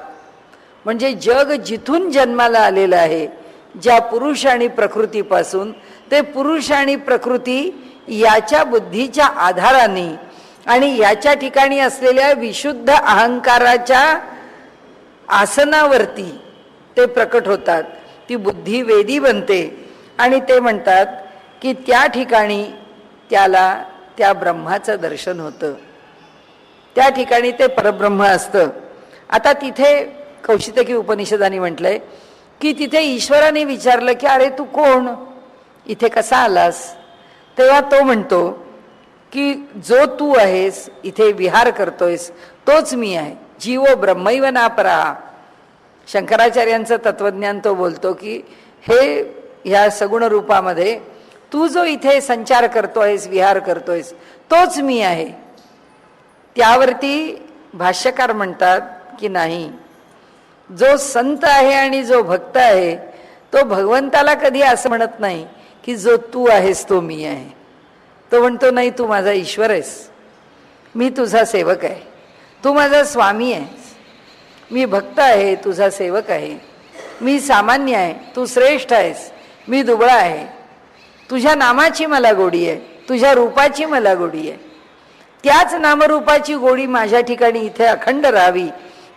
म्हणजे जग जिथून जन्माला आलेलं आहे, ज्या पुरुष आणि प्रकृतीपासून, ते पुरुष आणि प्रकृती याच्या बुद्धीच्या आधाराने आणि याच्या ठिकाणी असलेल्या विशुद्ध अहंकाराच्या आसनावरती ते प्रकट होतात. ती बुद्धी वेदी बनते आणि ते म्हणतात की त्या ठिकाणी त्याला त्या ब्रह्माचं दर्शन होतं. त्या ठिकाणी ते परब्रह्म असतं. आता तिथे कौशितकी उपनिषदाने म्हटलंय की तिथे ईश्वराने विचारलं की अरे तू कोण, इथे कसा आलास. तेव्हा तो म्हणतो की जो तू आहेस, इथे विहार करतोयस, तोच मी आहे. जीवो ब्रह्मैव नापरा. शंकराचार्यांचं तत्वज्ञान तो बोलतो की हे ह्या सगुण रूपामध्ये तू जो इथे संचार करतोयस, विहार करतोयस, तोच मी आहे. त्यावरती भाष्यकार म्हणतात की नाही, जो संत आहे आणि जो भक्त आहे तो भगवंताला कधी असं म्हणत नाही की जो तू आहेस तो मी आहे. तो म्हणतो नाही, तू माझा ईश्वर आहेस, मी तुझा सेवक आहे, तू माझा स्वामी आहेस, मी भक्त आहे, तुझा सेवक आहे, मी सामान्य आहे, तू श्रेष्ठ आहेस, मी दुबळा आहे, तुझ्या नामाची मला गोडी आहे, तुझ्या रूपाची मला गोडी आहे. त्याच नामरूपाची गोडी माझ्या ठिकाणी इथे अखंड राहावी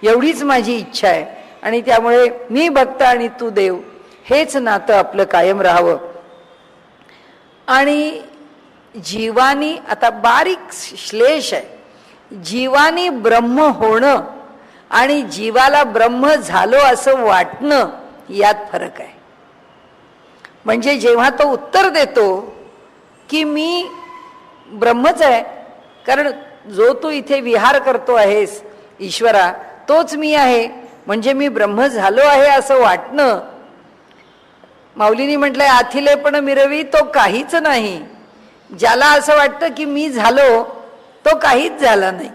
एवढीच माझी इच्छा आहे. आणि त्यामुळे मी भक्त आणि तू देव, हेच नातं आपलं कायम राहावं. आणि जीवानी, आता बारीक श्लेष आहे, जीवानी ब्रह्म होणं आणि जीवाला ब्रह्म झालो असं वाटणं यात फरक आहे. म्हणजे जेव्हा तो उत्तर देतो की मी ब्रह्मच आहे, कारण जो तू इथे विहार करतो आहेस ईश्वरा, तोच मी आहे, म्हणजे मी ब्रह्म झालो आहे असं वाटणं. माऊलींनी म्हटलंय आथिले पण मिरवी तो काहीच नाही, ज्याला असं वाटतं की मी झालो तो काहीच झाला नाही,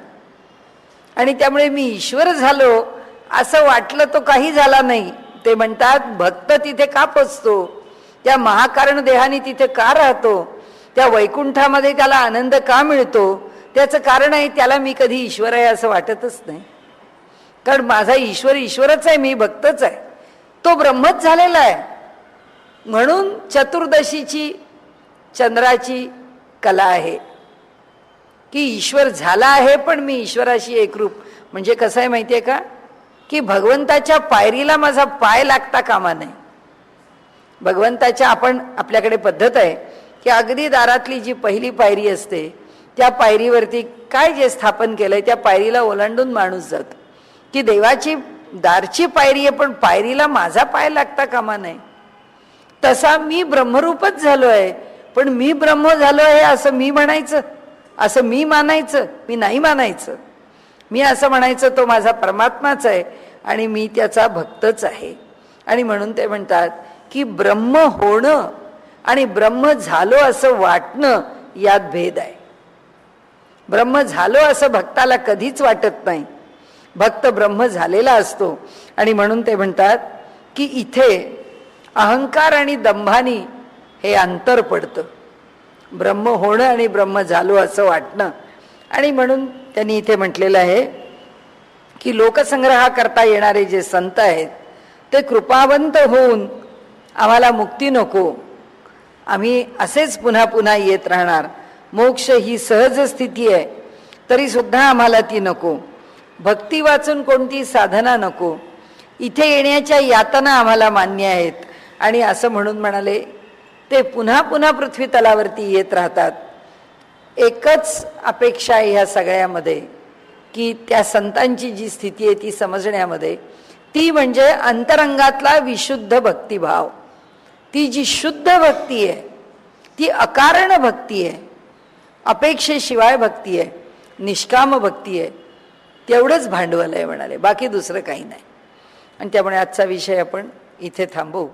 आणि त्यामुळे मी ईश्वर झालो असं वाटलं तो काही झाला नाही. ते म्हणतात भक्त तिथे का पोचतो, त्या महाकारण देहाने तिथे का राहतो, त्या वैकुंठामध्ये त्याला आनंद का मिळतो, त्याचं कारण आहे त्याला मी कधी ईश्वर आहे असं वाटतच नाही. कारण माझा ईश्वर ईश्वरच आहे, मी भक्तच आहे, तो ब्रह्मच झालेला आहे. म्हणून चतुर्दशीची चंद्राची कला आहे की ईश्वर झाला आहे पण मी ईश्वराशी एकरूप. म्हणजे कसं आहे माहिती आहे का, की भगवंताच्या पायरीला माझा पाय लागता कामा नये. भगवंताच्या आपल्याकडे पद्धत आहे की अगदी दारातली जी पहिली पायरी असते त्या पायरीवरती काय जे स्थापन केलंय त्या पायरीला ओलांडून माणूस जातो. की देवाची दारची पायरी आहे पण पायरीला माझा पाय लागता कामा नये. तसा मी ब्रह्मरूपच झालो आहे पण मी ब्रह्म झालो आहे असं मी म्हणायचं, असं मी मानायचं, मी नाही मानायचं. मी असं म्हणायचं तो माझा परमात्माच आहे आणि मी त्याचा भक्तच आहे. आणि म्हणून ते म्हणतात की ब्रह्म होणं आणि ब्रह्म झालो असं वाटणं यात भेद आहे. ब्रह्म झालो असं भक्ताला कधीच वाटत नाही, भक्त ब्रह्म झालेला असतो. आणि म्हणून ते म्हणतात की इथे अहंकार आणि दंभानी हे अंतर पडतं, ब्रह्म होणं आणि ब्रह्म झालो असं वाटणं. आणि म्हणून त्यांनी इथे म्हटलेलं आहे की लोकसंग्रह करता येणारे जे संत आहेत ते कृपावंत होऊन आम्हाला मुक्ती नको, आम्ही असेच पुन्हा पुन्हा येत राहणार, मोक्ष ही सहज स्थिती आहे तरी सुद्धा आम्हाला ती नको, भक्ती वाचून कोणती साधना नको, इथे येण्याच्या यातना आम्हाला मान्य आहेत. आणि असं म्हणून म्हणाले ते पुन्हा पुन्हा पृथ्वी तलावरती येत राहतात. एकच अपेक्षा आहे ह्या सगळ्यामध्ये की त्या संतांची जी स्थिती आहे ती समजण्यामध्ये, ती म्हणजे अंतरंगातला विशुद्ध भक्तिभाव. ती जी शुद्ध भक्ती आहे ती अकारण भक्ती आहे, अपेक्षेशिवाय भक्ती आहे, निष्काम भक्ती आहे. तेवढंच भांडवल आहे म्हणाले, बाकी दुसरं काही नाही. आणि त्यामुळे आजचा विषय आपण इथे थांबवू.